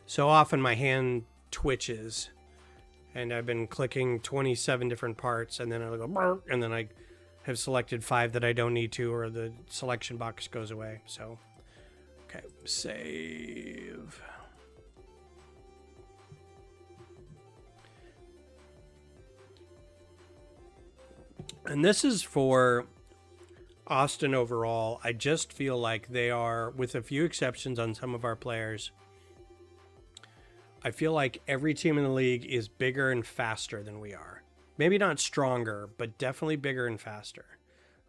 So often my hand twitches and I've been clicking 27 different parts and then I'll go burp, and then I have selected 5 that I don't need to, or the selection box goes away. So, okay, save. And this is for Austin overall. I just feel like they are, with a few exceptions on some of our players, I feel like every team in the league is bigger and faster than we are. Maybe not stronger, but definitely bigger and faster.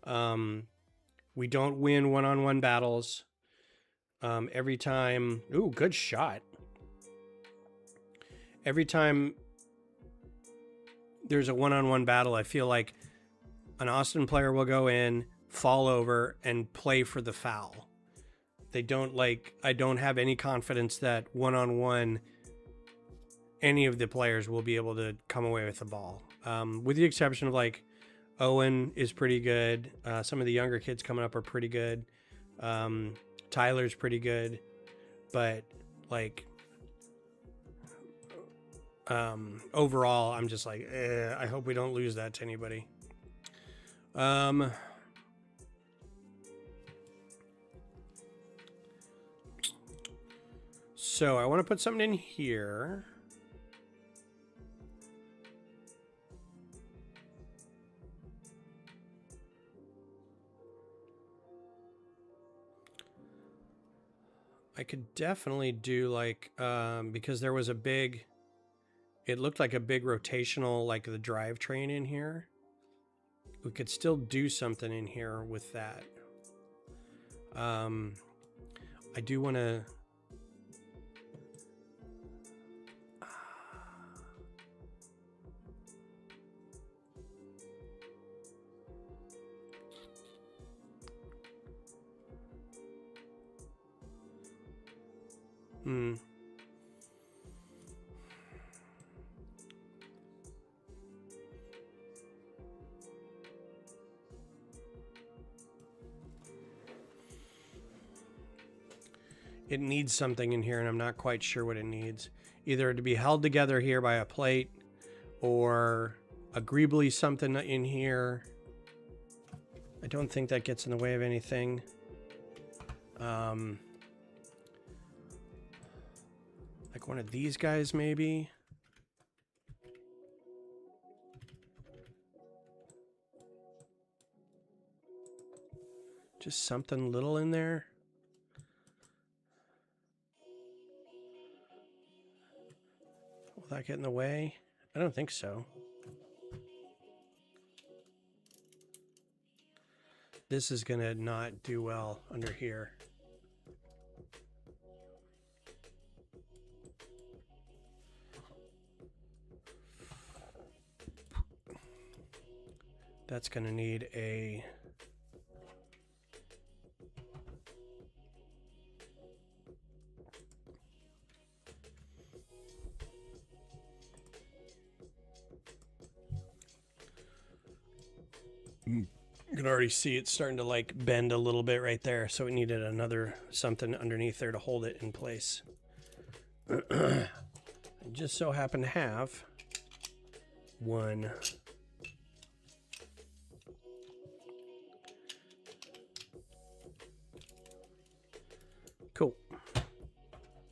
We don't win one-on-one battles. Every time... Ooh, good shot. Every time there's a one-on-one battle, I feel like an Austin player will go in, fall over, and play for the foul. They don't like... I don't have any confidence that one-on-one any of the players will be able to come away with the ball. With the exception of like Owen is pretty good. Some of the younger kids coming up are pretty good. Tyler's pretty good, but like overall, I'm just like, I hope we don't lose that to anybody. So I want to put something in here. I could definitely do like, because there was a big, it looked like a big rotational, like the drivetrain in here. We could still do something in here with that. I do want to, it needs something in here and I'm not quite sure what it needs. Either to be held together here by a plate or agreeably something in here. I don't think that gets in the way of anything. Like one of these guys maybe. Just something little in there. Will that get in the way? I don't think so. This is gonna not do well under here. That's going to need a... You can already see it's starting to like bend a little bit right there. So it needed another something underneath there to hold it in place. I just so happen to have one. Cool.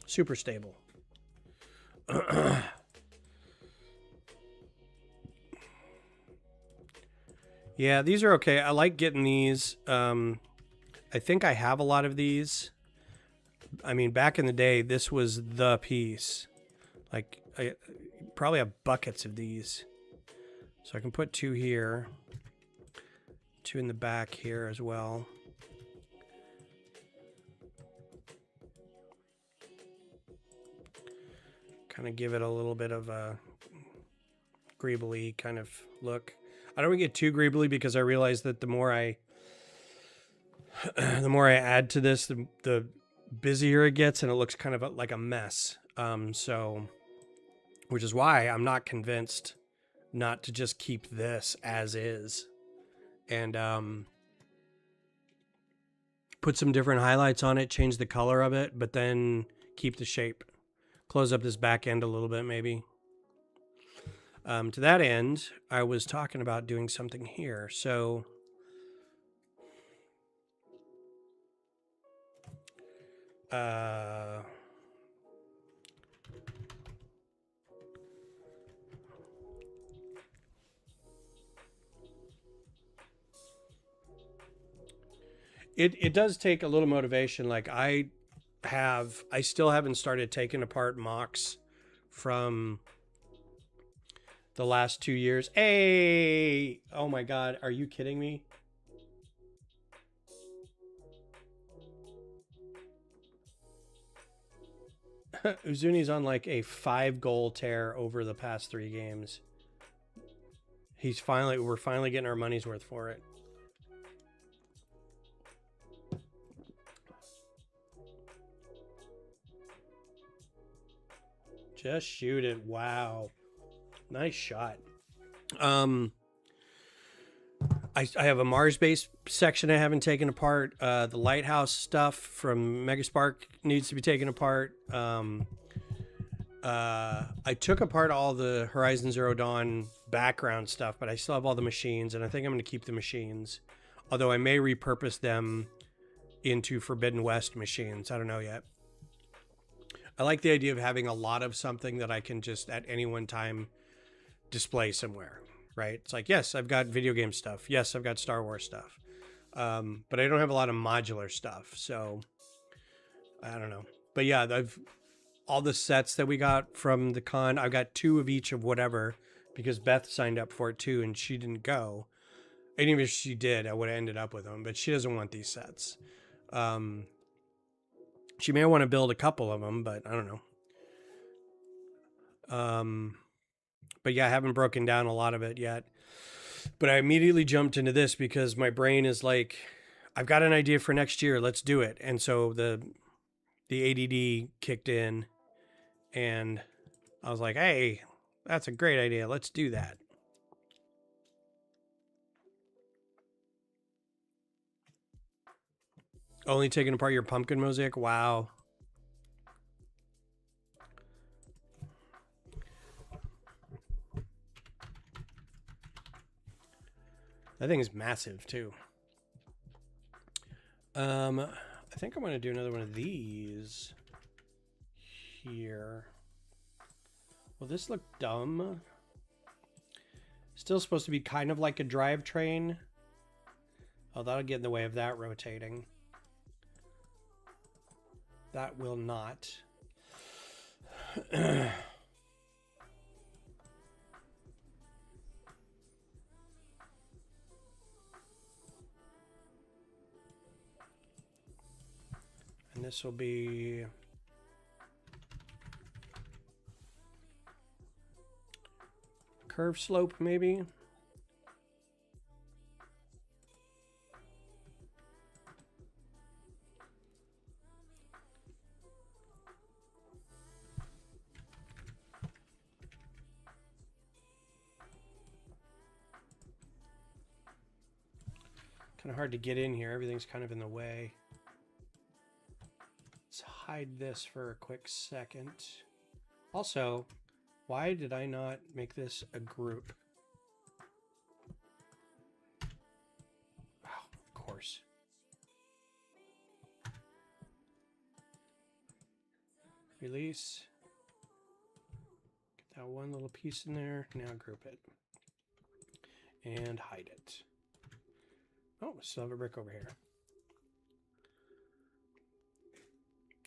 Super stable. Yeah, these are okay. I like getting these. I think I have a lot of these. I mean, back in the day, this was the piece. Like, I probably have buckets of these. So I can put 2 here. 2 in the back here as well. Kind of give it a little bit of a greebly kind of look. I don't get too greebly because I realize that the more I add to this, the busier it gets, and it looks kind of like a mess. So, which is why I'm not convinced not to just keep this as is, and put some different highlights on it, change the color of it, but then keep the shape. Close up this back end a little bit, maybe. To that end, I was talking about doing something here. So it does take a little motivation. Like I still haven't started taking apart MOCs from the last 2 years. Hey, oh my God, are you kidding me? Uzuni's on like a 5-goal tear over the past 3 games. We're finally getting our money's worth for it. Just shoot it. Wow. Nice shot. I have a Mars base section I haven't taken apart. The lighthouse stuff from Megaspark needs to be taken apart. I took apart all the Horizon Zero Dawn background stuff, but I still have all the machines, and I think I'm going to keep the machines. Although I may repurpose them into Forbidden West machines. I don't know yet. I like the idea of having a lot of something that I can just at any one time display somewhere, right? It's like, yes, I've got video game stuff. Yes, I've got Star Wars stuff. But I don't have a lot of modular stuff. So I don't know. But yeah, all the sets that we got from the con, I've got 2 of each of whatever because Beth signed up for it too and she didn't go. And even if she did, I would have ended up with them, but she doesn't want these sets. She may want to build a couple of them, but I don't know. But yeah, I haven't broken down a lot of it yet. But I immediately jumped into this because my brain is like, I've got an idea for next year. Let's do it. And so the ADD kicked in and I was like, hey, that's a great idea. Let's do that. Only taking apart your pumpkin mosaic? Wow. That thing is massive too. I think I'm going to do another one of these here. Will this look dumb? Still supposed to be kind of like a drivetrain. Oh, that'll get in the way of that rotating. That will not. And this will be curve slope, maybe. Kind of hard to get in here. Everything's kind of in the way. Let's hide this for a quick second. Also, why did I not make this a group? Oh, of course. Release. Get that one little piece in there. Now group it. And hide it. Oh, still have a brick over here.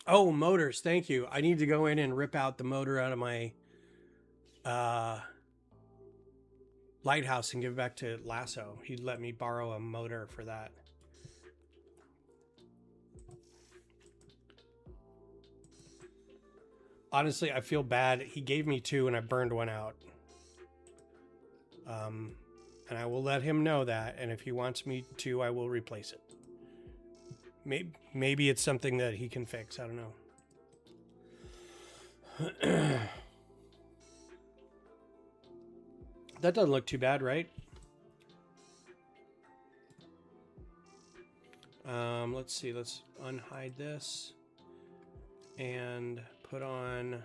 Oh, motors. Thank you. I need to go in and rip out the motor out of my lighthouse and give it back to Lasso. He let me borrow a motor for that. Honestly, I feel bad. He gave me 2 and I burned one out. And I will let him know that. And if he wants me to, I will replace it. Maybe it's something that he can fix. I don't know. That doesn't look too bad, right? Let's see. Let's unhide this and put on.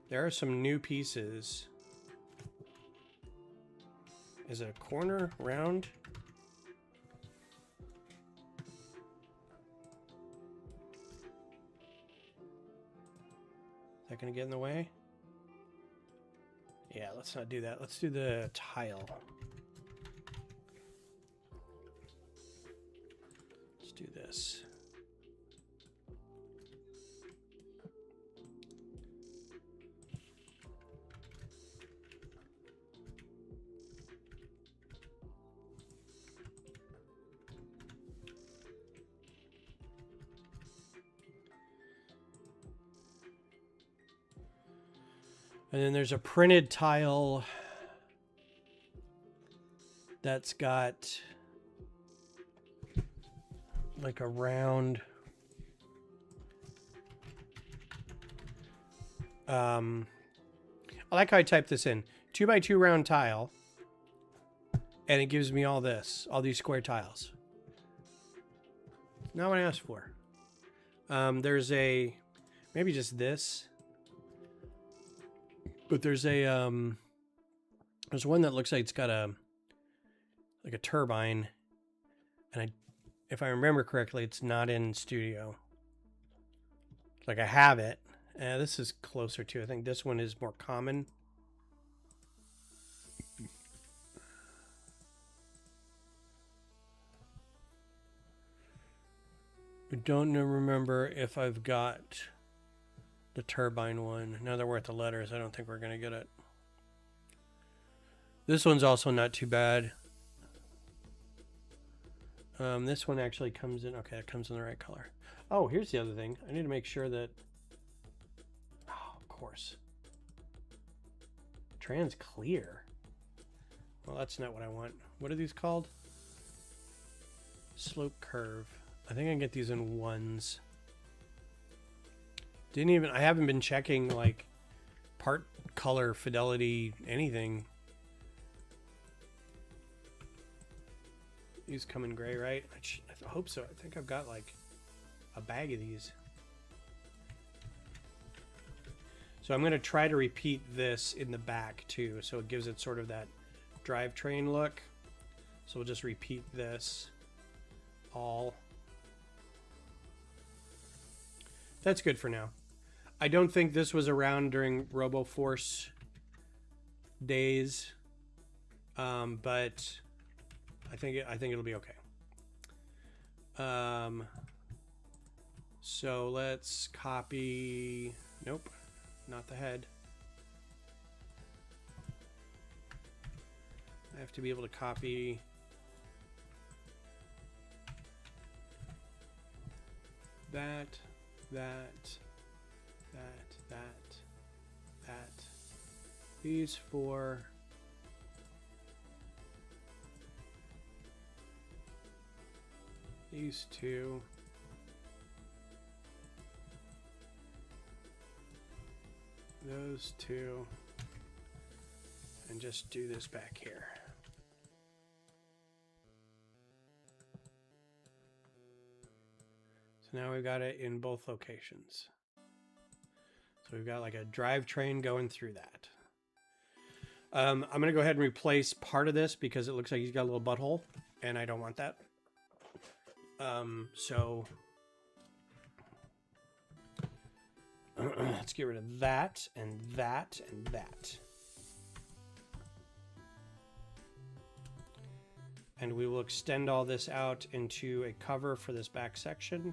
There are some new pieces. Is it a corner round? Is that going to get in the way? Yeah, let's not do that. Let's do the tile. Let's do this. And then there's a printed tile that's got like a round I like how I typed this in 2x2 round tile, and it gives me all this, all these square tiles. Not what I asked for. There's a maybe just this. But there's a there's one that looks like it's got a like a turbine, and if I remember correctly, it's not in studio. Like I have it. This is closer to. I think this one is more common. I don't remember if I've got the turbine one. Now that we're at the letters, I don't think we're going to get it. This one's also not too bad. This one actually comes in. Okay, it comes in the right color. Oh, here's the other thing. I need to make sure that... Oh, of course. Trans clear. Well, that's not what I want. What are these called? Slope curve. I think I can get these in ones. I haven't been checking like part color fidelity, anything. These come in gray, right? I hope so. I think I've got like a bag of these. So I'm going to try to repeat this in the back too. So it gives it sort of that drivetrain look. So we'll just repeat this all. That's good for now. I don't think this was around during Roboforce days, but I think it'll be okay. So let's copy. Nope, not the head. I have to be able to copy. That. These 4. These 2. Those 2. and just do this back here. So now we've got it in both locations. So we've got like a drivetrain going through that. I'm going to go ahead and replace part of this because it looks like he's got a little butthole, and I don't want that. So let's get rid of that and that and that. And we will extend all this out into a cover for this back section.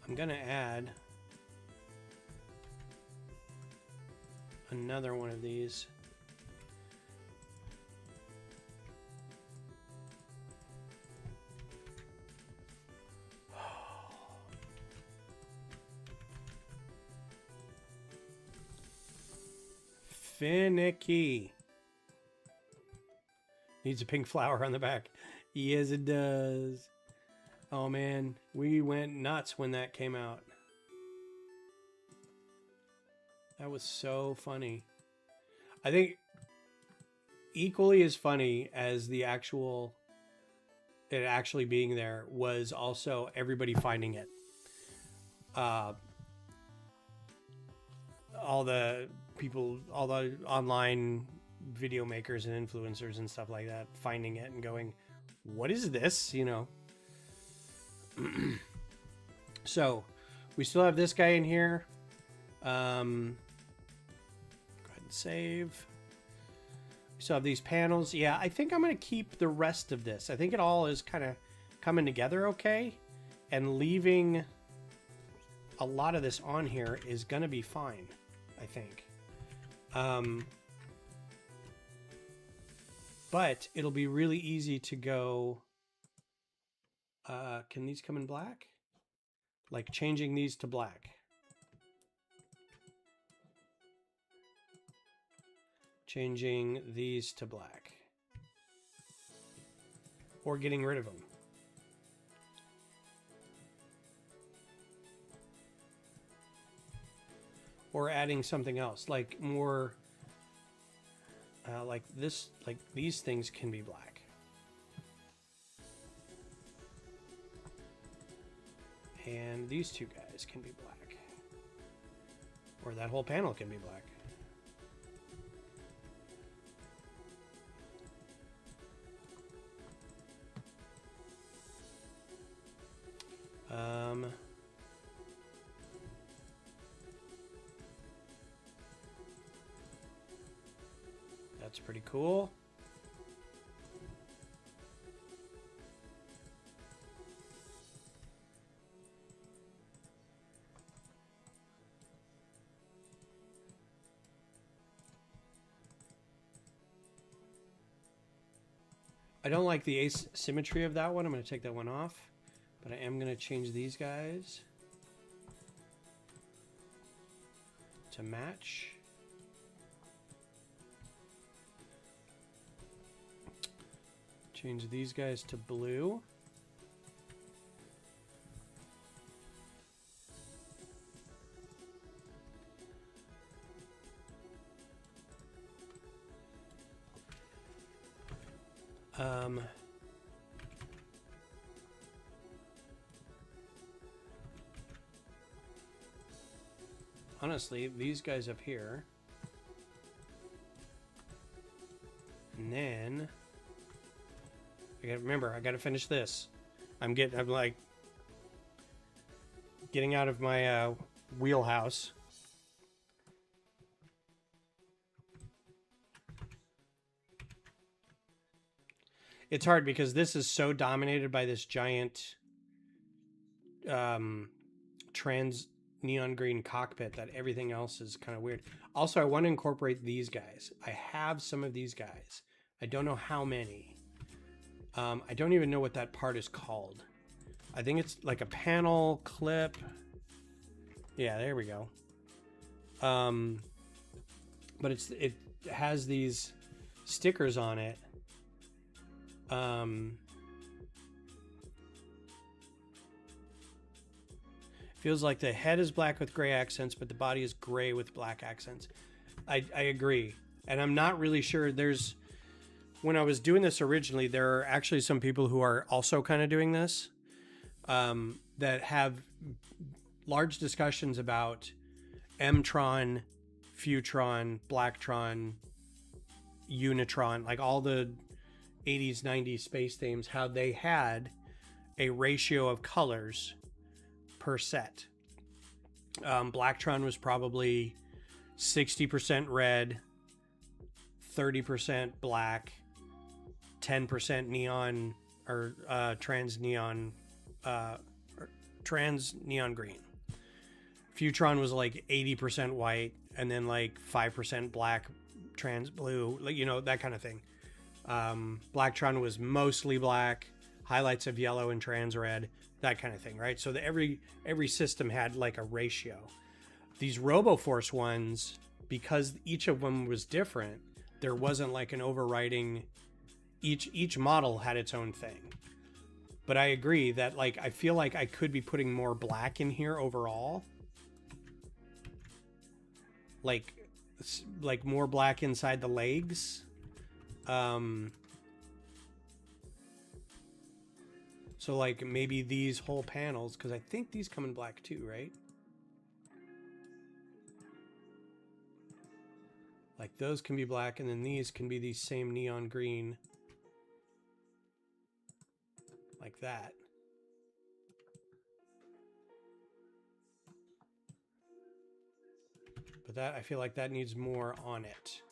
I'm gonna add another one of these. Finicky. Needs a pink flower on the back. Yes, it does. Oh man, we went nuts when that came out. That was so funny. I think equally as funny as the actual, it actually being there, was also everybody finding it. All the people, all the online video makers and influencers and stuff like that, finding it and going, what is this? You know? So we still have this guy in here. Go ahead and save. We still have these panels. Yeah, I think I'm going to keep the rest of this. I think it all is kind of coming together okay. And leaving a lot of this on here is going to be fine, I think. But it'll be really easy to go... can these come in black? Like changing these to black. Changing these to black. Or getting rid of them. Or adding something else, like more, like this, like these things can be black. And these two guys can be black. Or that whole panel can be black. That's pretty cool. I don't like the asymmetry of that one. I'm going to take that one off, but I am going to change these guys to match. Change these guys to blue. Honestly, these guys up here. And then I gotta remember, I gotta finish this. I'm like getting out of my wheelhouse. It's hard because this is so dominated by this giant trans neon green cockpit that everything else is kind of weird. Also, I want to incorporate these guys. I have some of these guys. I don't know how many. I don't even know what that part is called. I think it's like a panel clip. Yeah, there we go. But it has these stickers on it. Feels like the head is black with gray accents, but the body is gray with black accents. I agree. And I'm not really sure. When I was doing this originally, there are actually some people who are also kind of doing this, that have large discussions about Mtron, Futron, Blacktron, Unitron, like all the 80s, 90s space themes, how they had a ratio of colors per set. Blacktron was probably 60% red, 30% black, 10% neon or trans neon green. Futron was like 80% white, and then like 5% black, trans blue, like, you know, that kind of thing. Blacktron was mostly black, highlights of yellow and trans red, that kind of thing, right? So every system had like a ratio. These Roboforce ones, because each of them was different, there wasn't like an overriding. Each model had its own thing. But I agree that, like, I feel like I could be putting more black in here overall. Like more black inside the legs. So like maybe these whole panels, because I think these come in black too, right? Like those can be black, and then these can be the same neon green. Like that. But that, I feel like that needs more on it.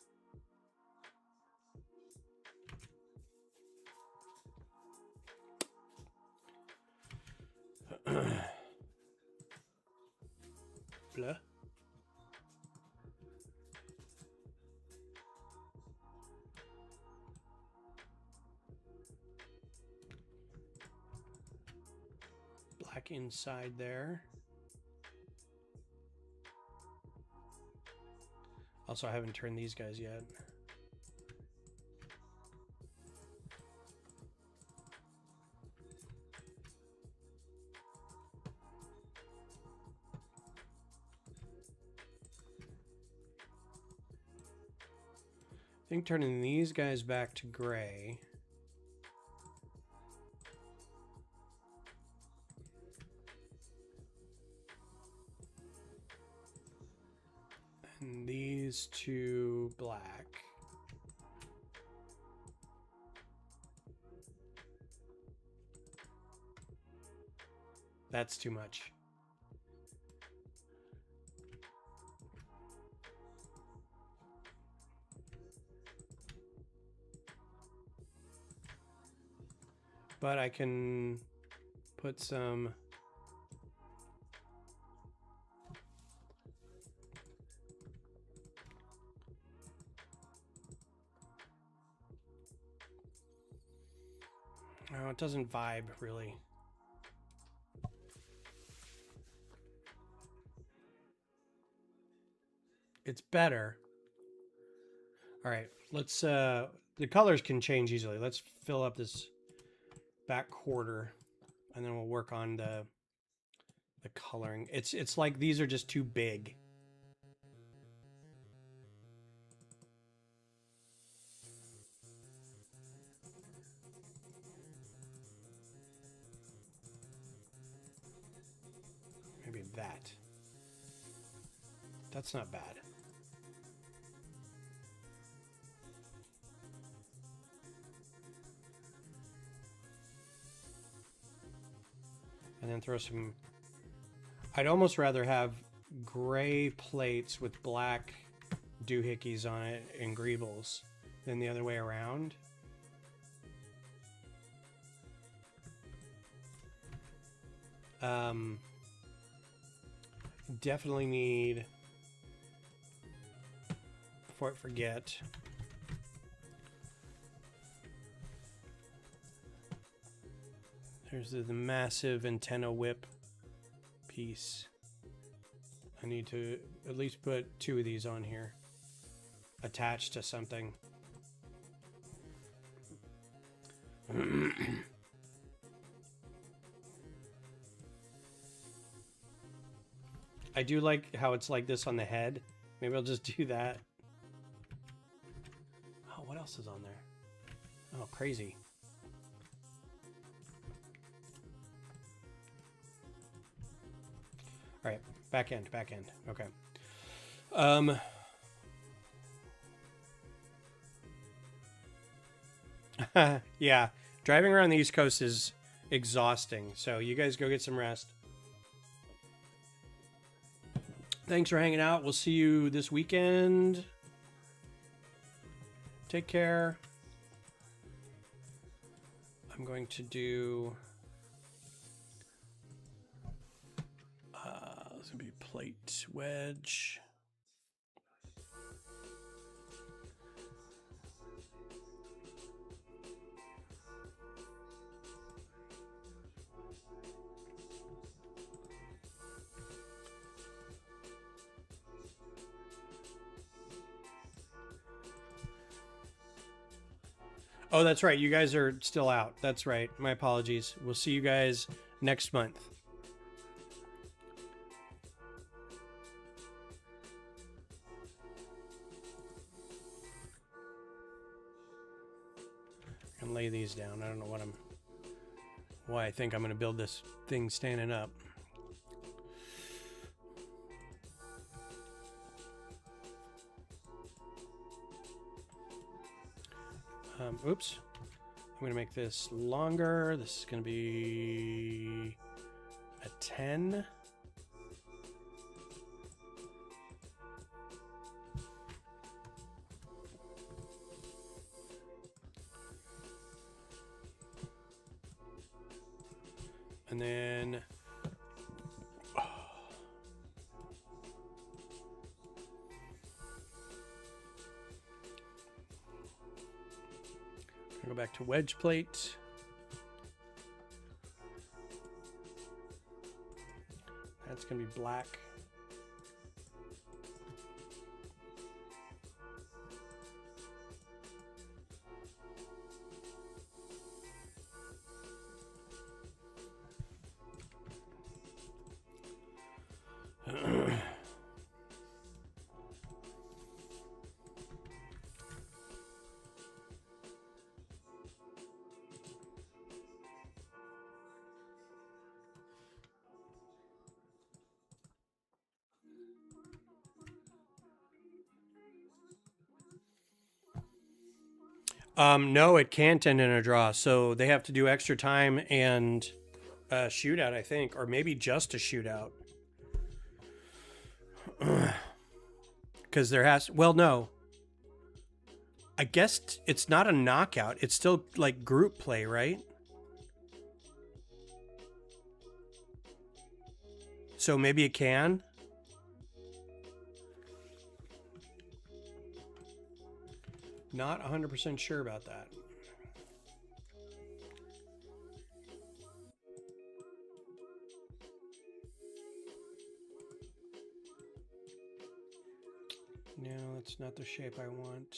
Blah. Black inside there. Also, I haven't turned these guys yet. I think turning these guys back to gray. And these two black. That's too much. But I can put some no, it doesn't vibe really. It's better. All right, let's the colors can change easily. Let's fill up this back quarter, and then we'll work on the coloring. It's like these are just too big. Maybe that. That's not bad. And then throw some. I'd almost rather have gray plates with black doohickeys on it and greebles than the other way around. Definitely need, before I forget, there's the massive antenna whip piece. I need to at least put 2 of these on here, attached to something. I do like how it's like this on the head. Maybe I'll just do that. Oh, what else is on there? Oh, crazy. All right, back end. Okay. Yeah, driving around the East Coast is exhausting. So you guys go get some rest. Thanks for hanging out. We'll see you this weekend. Take care. I'm going to do... this is going to be plate wedge. Oh, that's right. You guys are still out. That's right. My apologies. We'll see you guys next month. I'm gonna lay these down. I don't know why I think I'm gonna build this thing standing up. Oops. I'm going to make this longer. This is going to be a 10. And then... go back to wedge plate. That's going to be black. No, it can't end in a draw. So they have to do extra time and a shootout, I think, or maybe just a shootout. Because there has... Well, no. I guess it's not a knockout. It's still like group play, right? So maybe it can. Not 100% sure about that. No, that's not the shape I want.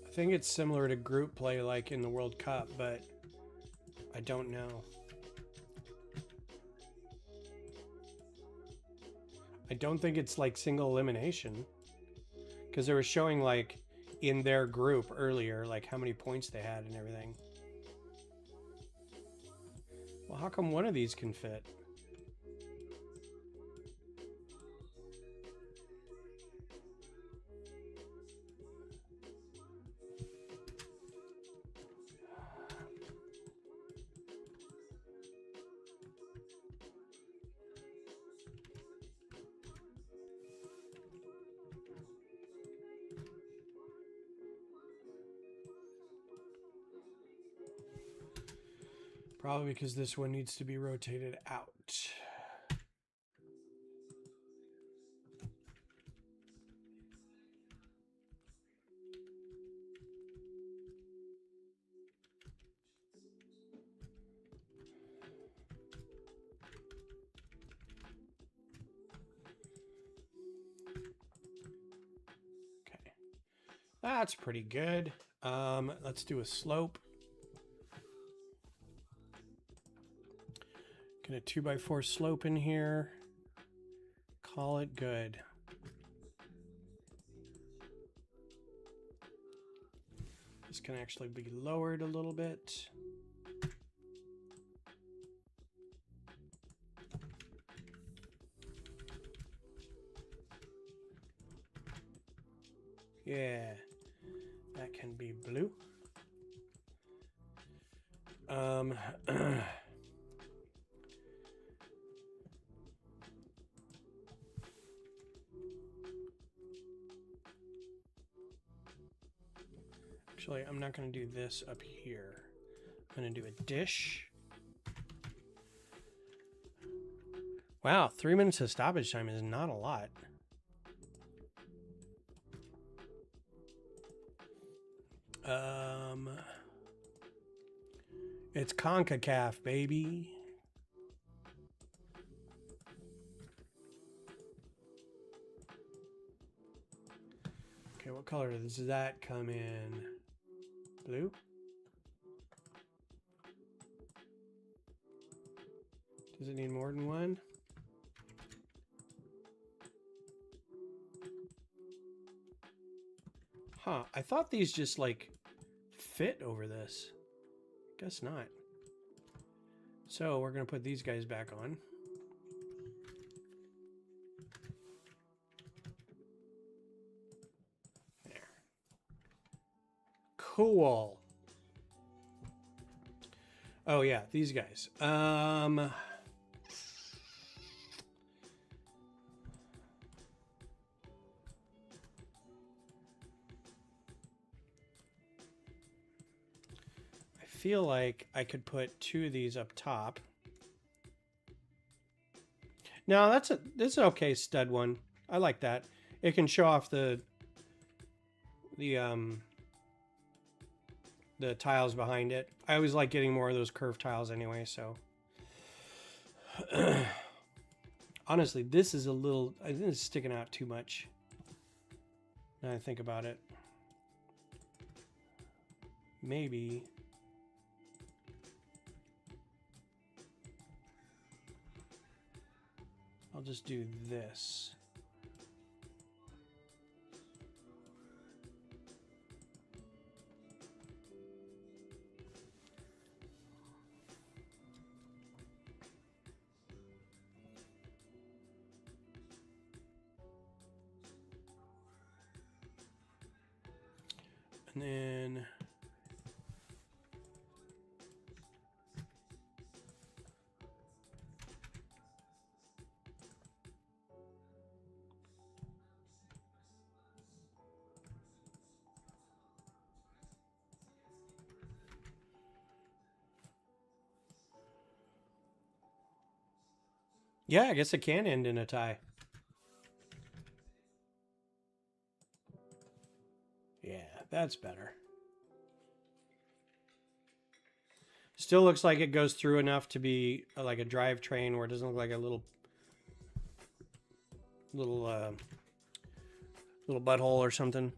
I think it's similar to group play like in the World Cup, but I don't know. I don't think it's like single elimination, because they were showing like in their group earlier, like how many points they had and everything. Well, how come one of these can fit? Probably because this one needs to be rotated out. That's pretty good. Let's do a slope. Get a 2x4 slope in here. Call it good. This can actually be lowered a little bit. Yeah, that can be blue. Actually, I'm not going to do this up here. I'm going to do a dish. Wow, 3 minutes of stoppage time is not a lot. It's CONCACAF, baby. Okay, what color does that come in? Blue? Does it need more than one? Huh, I thought these just like fit over this. Guess not. So we're gonna put these guys back on. There. Cool. Oh yeah, these guys. I feel like I could put 2 of these up top. No, this is an okay stud one. I like that. It can show off the tiles behind it. I always like getting more of those curved tiles anyway, so. Honestly, this is a little, I think it's sticking out too much. Now I think about it. Maybe. I'll just do this. And then yeah, I guess it can end in a tie. Yeah, that's better. Still looks like it goes through enough to be like a drivetrain where it doesn't look like a little butthole or something.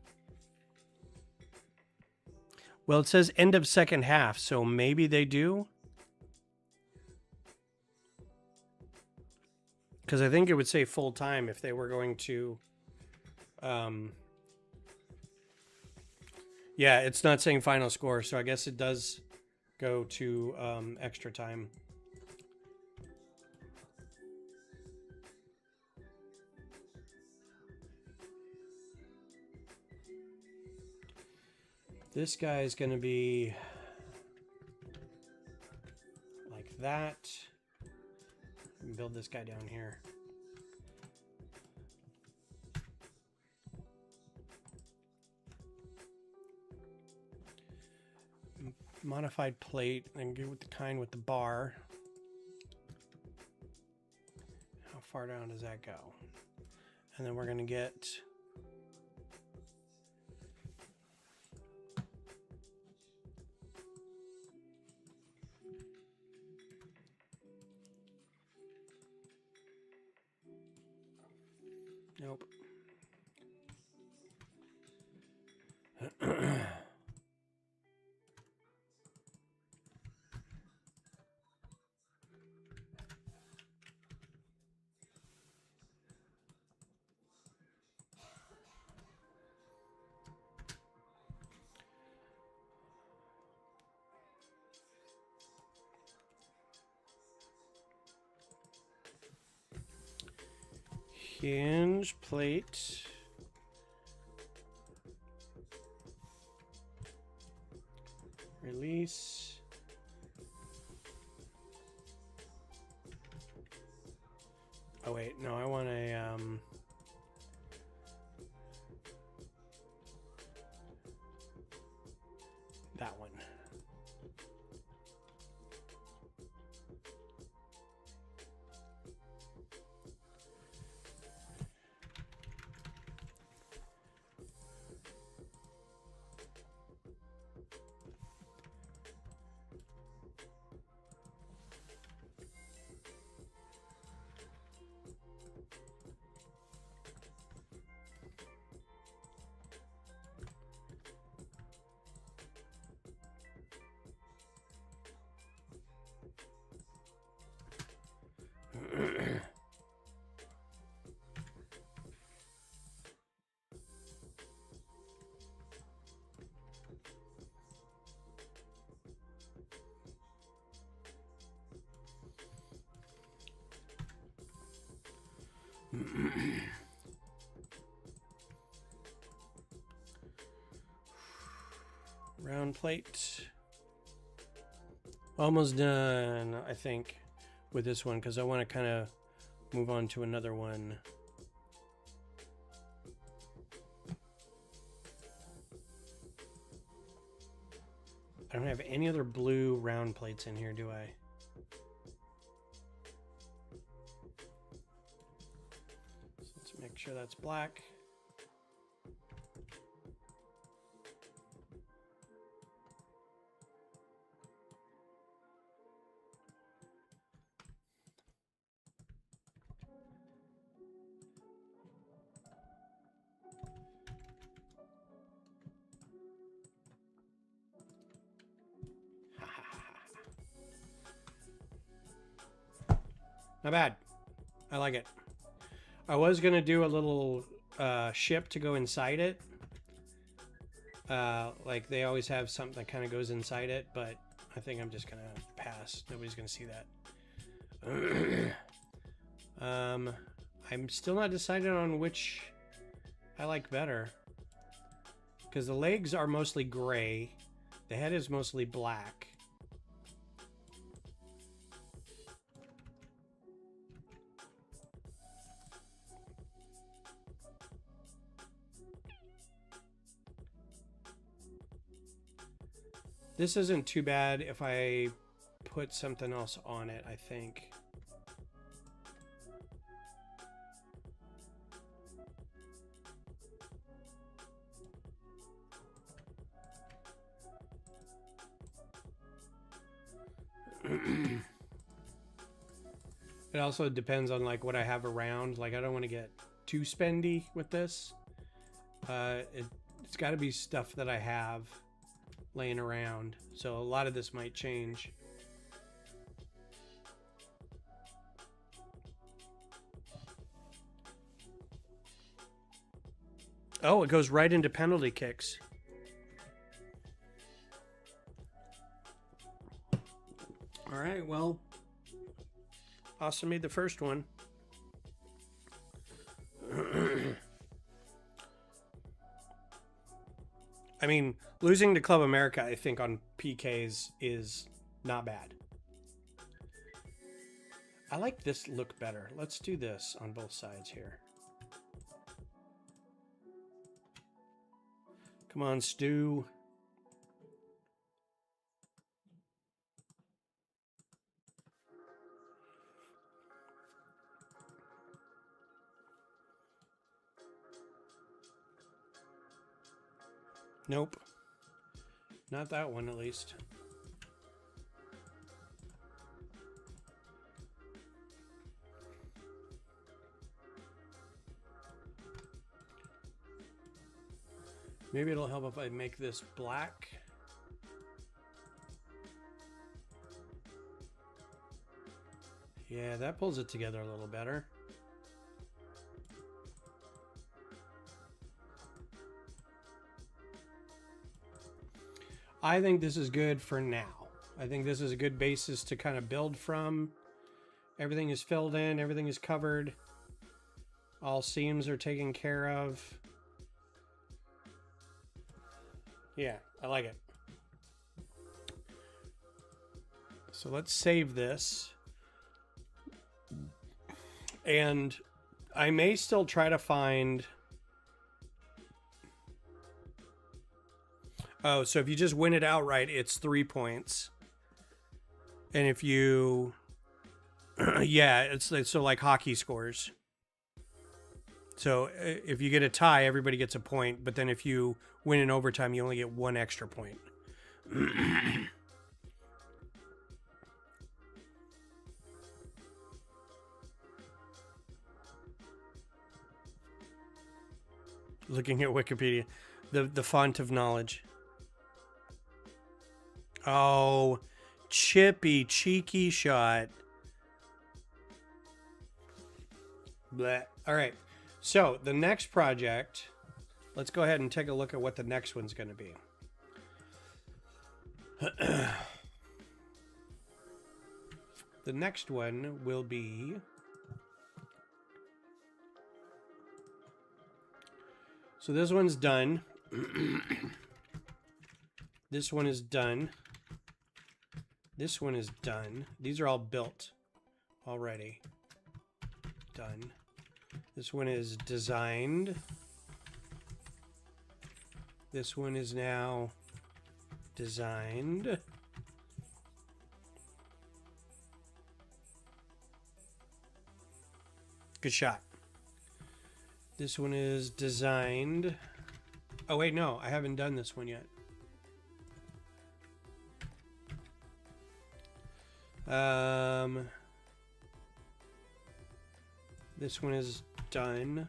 Well, it says end of second half, so maybe they do. Because I think it would say full time if they were going to. Yeah, it's not saying final score, so I guess it does go to extra time. This guy is going to be like that. Build this guy down here. Modified plate and go with the kind with the bar. How far down does that go? And then we're going to get nope. Hinge plate. Release. Oh wait, no, I want a that one. Round plate. Almost done, I think, with this one, because I want to kind of move on to another one. I don't have any other blue round plates in here, do I? So let's make sure that's black. Not bad. I like it. I was going to do a little ship to go inside it. Like they always have something that kind of goes inside it, but I think I'm just going to pass. Nobody's going to see that. I'm still not decided on which I like better. Because the legs are mostly gray. The head is mostly black. This isn't too bad if I put something else on it, I think. It also depends on like what I have around. Like I don't want to get too spendy with this. It's got to be stuff that I have laying around, so a lot of this might change. Oh, it goes right into penalty kicks. All right, well, Austin made the first one. I mean, losing to Club America, I think, on PKs is not bad. I like this look better. Let's do this on both sides here. Come on, Stu. Nope. Not that one, at least. Maybe it'll help if I make this black. Yeah, that pulls it together a little better. I think this is good for now. I think this is a good basis to kind of build from. Everything is filled in, everything is covered. All seams are taken care of. Yeah, I like it. So let's save this. And I may still try to find... Oh, so if you just win it outright, it's 3 points. And if you... yeah, it's so like hockey scores. So if you get a tie, everybody gets a point. But then if you win in overtime, you only get 1 extra point. Looking at Wikipedia. The font of knowledge. Oh, chippy, cheeky shot. Bleh. All right. So the next project, let's go ahead and take a look at what the next one's going to be. The next one will be... So this one's done. This one is done. This one is done. These are all built already. Done. This one is designed. This one is now designed. Good shot. This one is designed. Oh, wait, no. I haven't done this one yet. This one is done.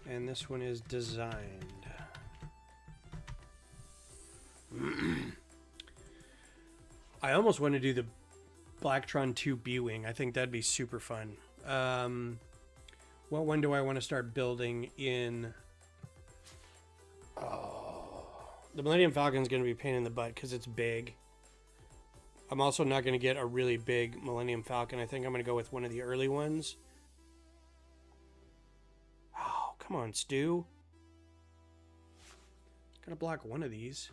And this one is designed. I almost want to do the Blacktron 2 B-Wing. I think that'd be super fun. What one do I want to start building in? Oh, the Millennium Falcon is going to be a pain in the butt because it's big. I'm also not going to get a really big Millennium Falcon. I think I'm going to go with one of the early ones. Oh, come on, Stu. Gotta block one of these.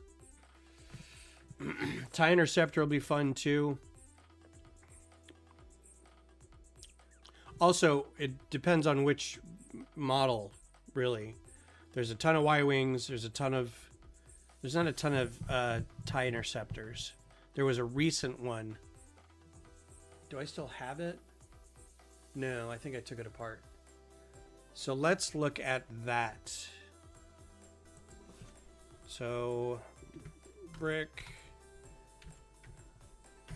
TIE Interceptor will be fun too. Also, it depends on which model, really. There's a ton of Y-Wings. There's not a ton of TIE Interceptors. There was a recent one. Do I still have it? No, I think I took it apart. So let's look at that. So, brick.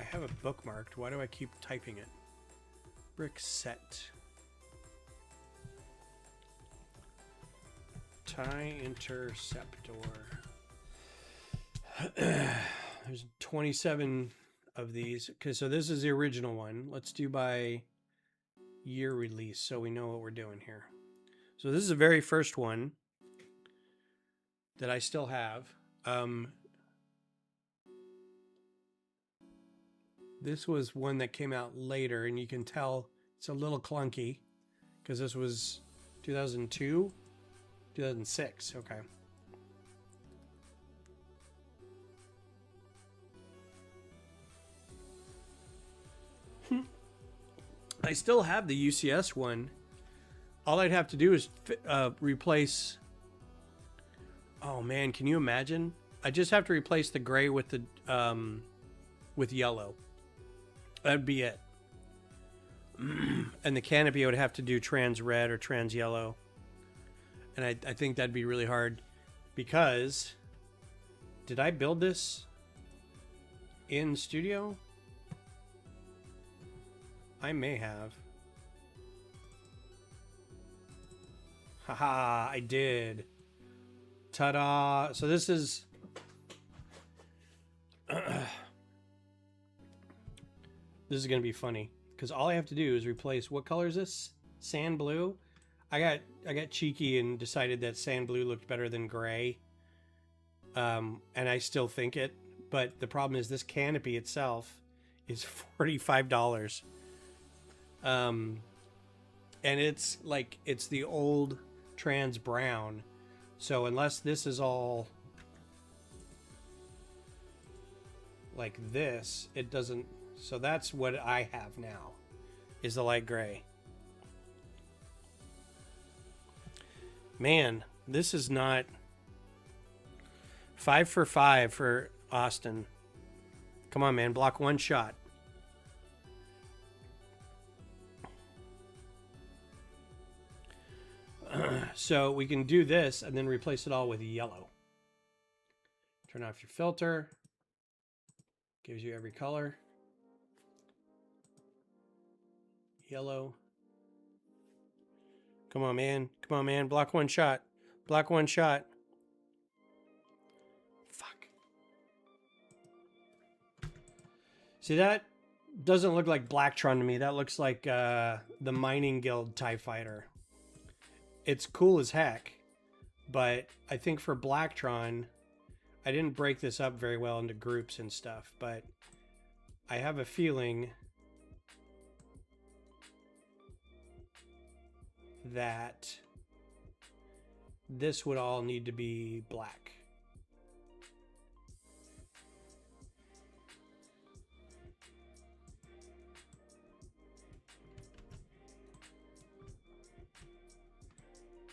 I have it bookmarked. Why do I keep typing it? Brick set. TIE Interceptor. There's 27 of these. Okay, so this is the original one. Let's do by year release so we know what we're doing here. So this is the very first one that I still have. This was one that came out later, and you can tell it's a little clunky because this was 2002, 2006. Okay. I still have the UCS one. All I'd have to do is replace... Oh man, can you imagine? I just have to replace the gray with the with yellow. That'd be it. And the canopy I would have to do trans red or trans yellow. And I think that'd be really hard because... Did I build this in studio? I may have. Haha, I did. Ta-da! So this is... This is going to be funny because all I have to do is replace... What color is this? Sand blue? I got cheeky and decided that sand blue looked better than gray. And I still think it. But the problem is this canopy itself is $45. And it's like, it's the old trans brown. So unless this is all like this, it doesn't. So that's what I have now, is the light gray. Man, this is not 5 for 5 for Austin. Come on, man, block one shot. So we can do this and then replace it all with yellow. Turn off your filter. Gives you every color. Yellow. Come on, man. Come on, man. Block one shot. Block one shot. Fuck. See, that doesn't look like Blacktron to me. That looks like the Mining Guild TIE Fighter. It's cool as heck, but I think for Blacktron, I didn't break this up very well into groups and stuff, but I have a feeling that this would all need to be black.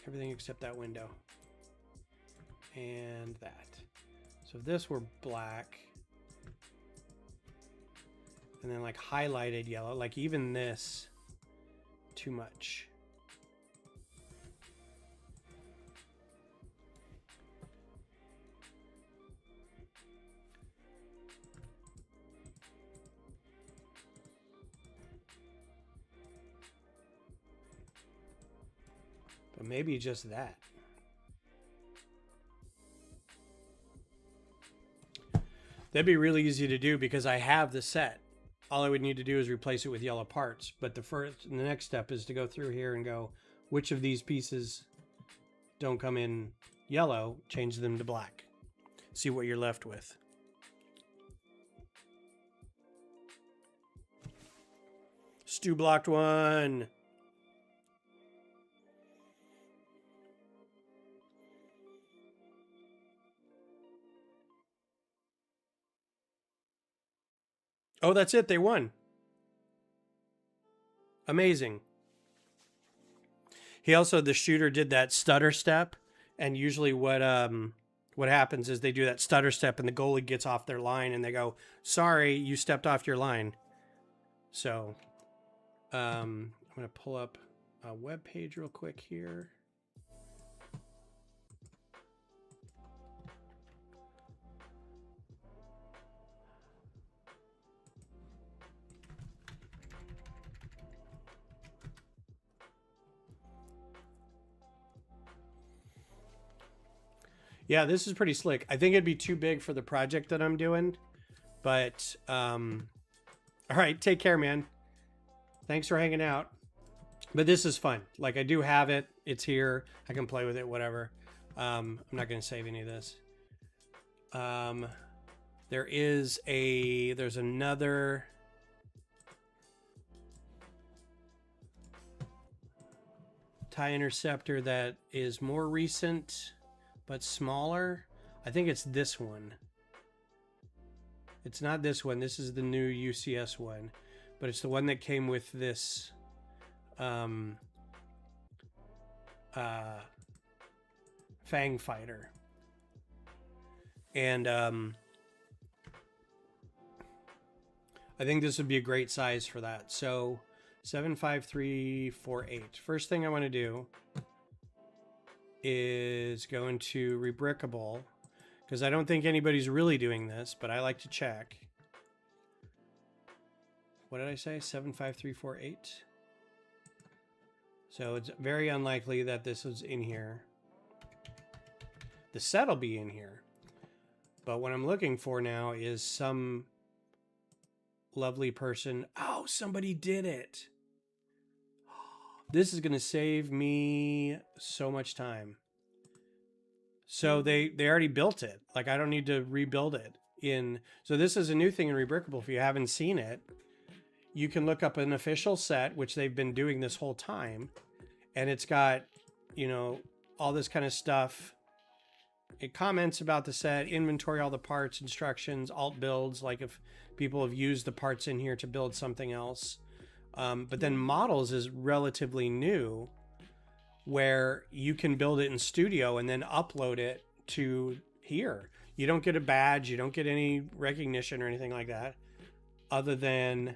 Everything except that window. And that. So if this were black, and then like highlighted yellow, like even this, too much. But maybe just that. That'd be really easy to do because I have the set. All I would need to do is replace it with yellow parts. But the next step is to go through here and go, which of these pieces don't come in yellow, change them to black. See what you're left with. Stu blocked one. Oh, that's it. They won. Amazing. He also, the shooter, did that stutter step, and usually what happens is they do that stutter step and the goalie gets off their line and they go, sorry, you stepped off your line. So I'm going to pull up a web page real quick here. Yeah, this is pretty slick. I think it'd be too big for the project that I'm doing, but all right, take care, man. Thanks for hanging out. But this is fun. Like, I do have it. It's here. I can play with it, whatever. I'm not going to save any of this. There's another TIE Interceptor that is more recent but smaller. I think it's this one. It's not this one. This is the new UCS one, but it's the one that came with this Fang fighter. And I think this would be a great size for that. So 75348. First thing I want to do is go into Rebrickable, because I don't think anybody's really doing this, but I like to check. What did I say? 75348. So it's very unlikely that this is in here. The set will be in here. But what I'm looking for now is some lovely person. Oh, somebody did it. This is going to save me so much time. So they already built it. Like, I don't need to rebuild it. So this is a new thing in Rebrickable. If you haven't seen it, you can look up an official set, which they've been doing this whole time, and it's got, you know, all this kind of stuff. It comments about the set, inventory, all the parts, instructions, alt builds, like if people have used the parts in here to build something else. But then models is relatively new, where you can build it in Studio and then upload it to here. You don't get a badge, you don't get any recognition or anything like that, other than,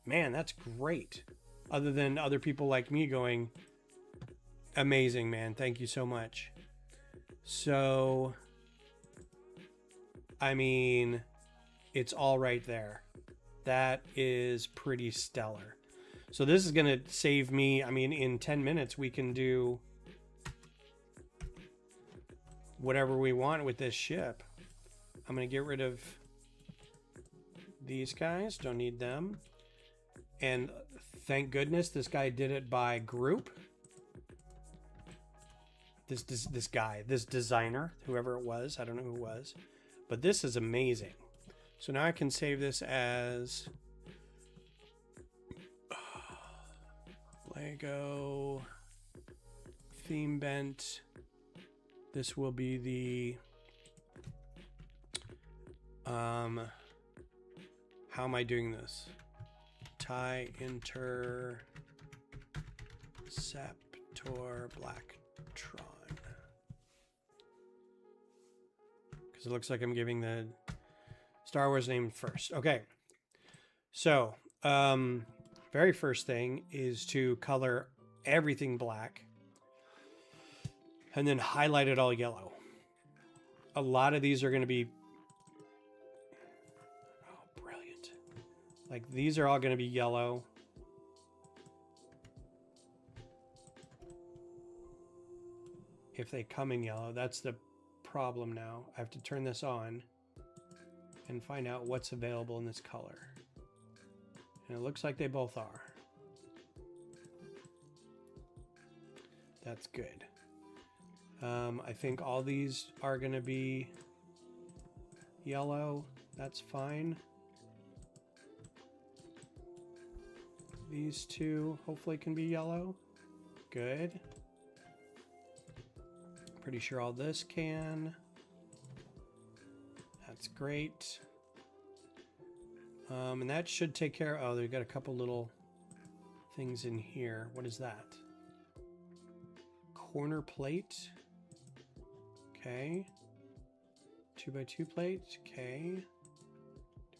man, that's great. Other than other people like me going, amazing, man, thank you so much. So, I mean, it's all right there. That is pretty stellar. So this is going to save me, I mean, in 10 minutes, we can do whatever we want with this ship. I'm going to get rid of these guys. Don't need them. And thank goodness this guy did it by group. This designer, whoever it was, I don't know who it was, but this is amazing. So now I can save this as Lego theme bent. This will be the how am I doing this? TIE Interceptor Blacktron. Because it looks like I'm giving the Star Wars name first. Okay. So, very first thing is to color everything black and then highlight it all yellow. A lot of these are going to be, oh, brilliant. Like these are all going to be yellow. If they come in yellow, that's the problem now. I have to turn this on and find out what's available in this color. And it looks like they both are. That's good. I think all these are going to be yellow. That's fine. These two hopefully can be yellow. Good. Pretty sure all this can. That's great. And that should take care of, oh, they've got a couple little things in here. What is that? Corner plate. Okay. 2x2 plate. Okay.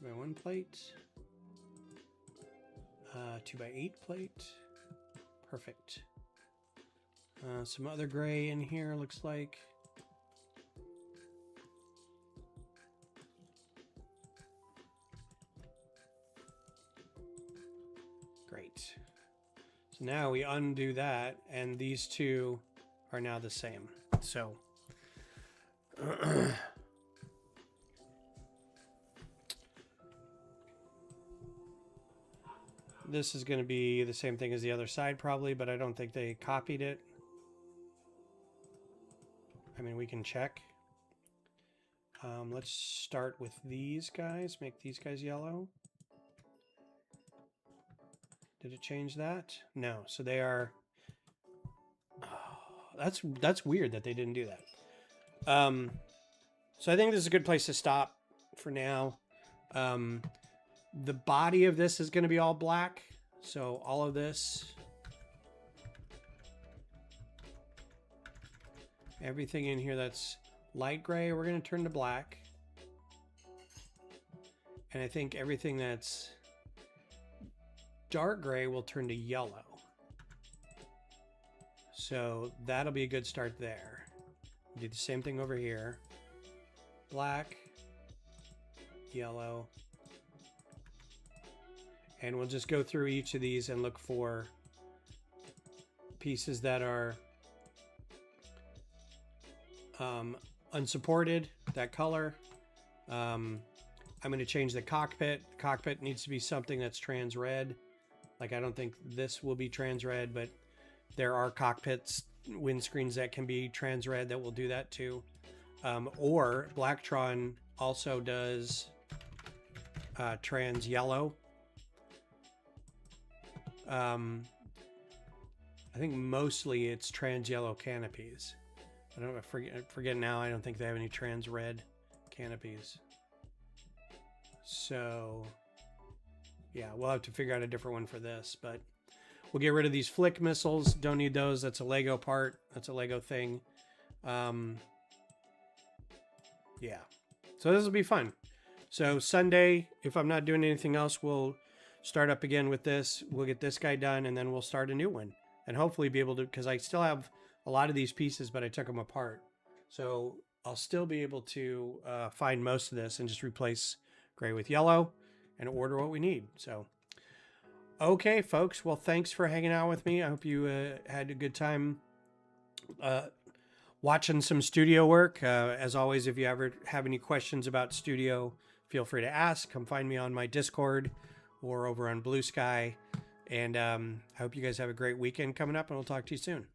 2x1 plate. 2x8 plate. Perfect. Some other gray in here, looks like. Great. So now we undo that, and these two are now the same. So this is going to be the same thing as the other side probably, but I don't think they copied it. I mean, we can check. Let's start with these guys. Make these guys yellow. Did it change that? No. So they are. Oh, that's weird that they didn't do that. So I think this is a good place to stop for now. The body of this is going to be all black. So all of this. Everything in here that's light gray, we're going to turn to black. And I think everything that's dark gray will turn to yellow. So that'll be a good start there. Do the same thing over here. Black, yellow. And we'll just go through each of these and look for pieces that are unsupported, that color. I'm going to change the cockpit. The cockpit needs to be something that's trans red. Like, I don't think this will be trans red, but there are cockpits, windscreens that can be trans red that will do that too. Or Blacktron also does trans yellow. I think mostly it's trans yellow canopies. I forget now. I don't think they have any trans red canopies. So yeah, we'll have to figure out a different one for this, but we'll get rid of these flick missiles. Don't need those. That's a Lego part. That's a Lego thing. Yeah. So this will be fun. So Sunday, if I'm not doing anything else, we'll start up again with this. We'll get this guy done, and then we'll start a new one. And hopefully be able to, because I still have a lot of these pieces, but I took them apart. So I'll still be able to find most of this and just replace gray with yellow and order what we need. So, okay, folks. Well, thanks for hanging out with me. I hope you had a good time watching some studio work. As always, if you ever have any questions about studio, feel free to ask. Come find me on my Discord or over on Blue Sky. And I hope you guys have a great weekend coming up, and we'll talk to you soon.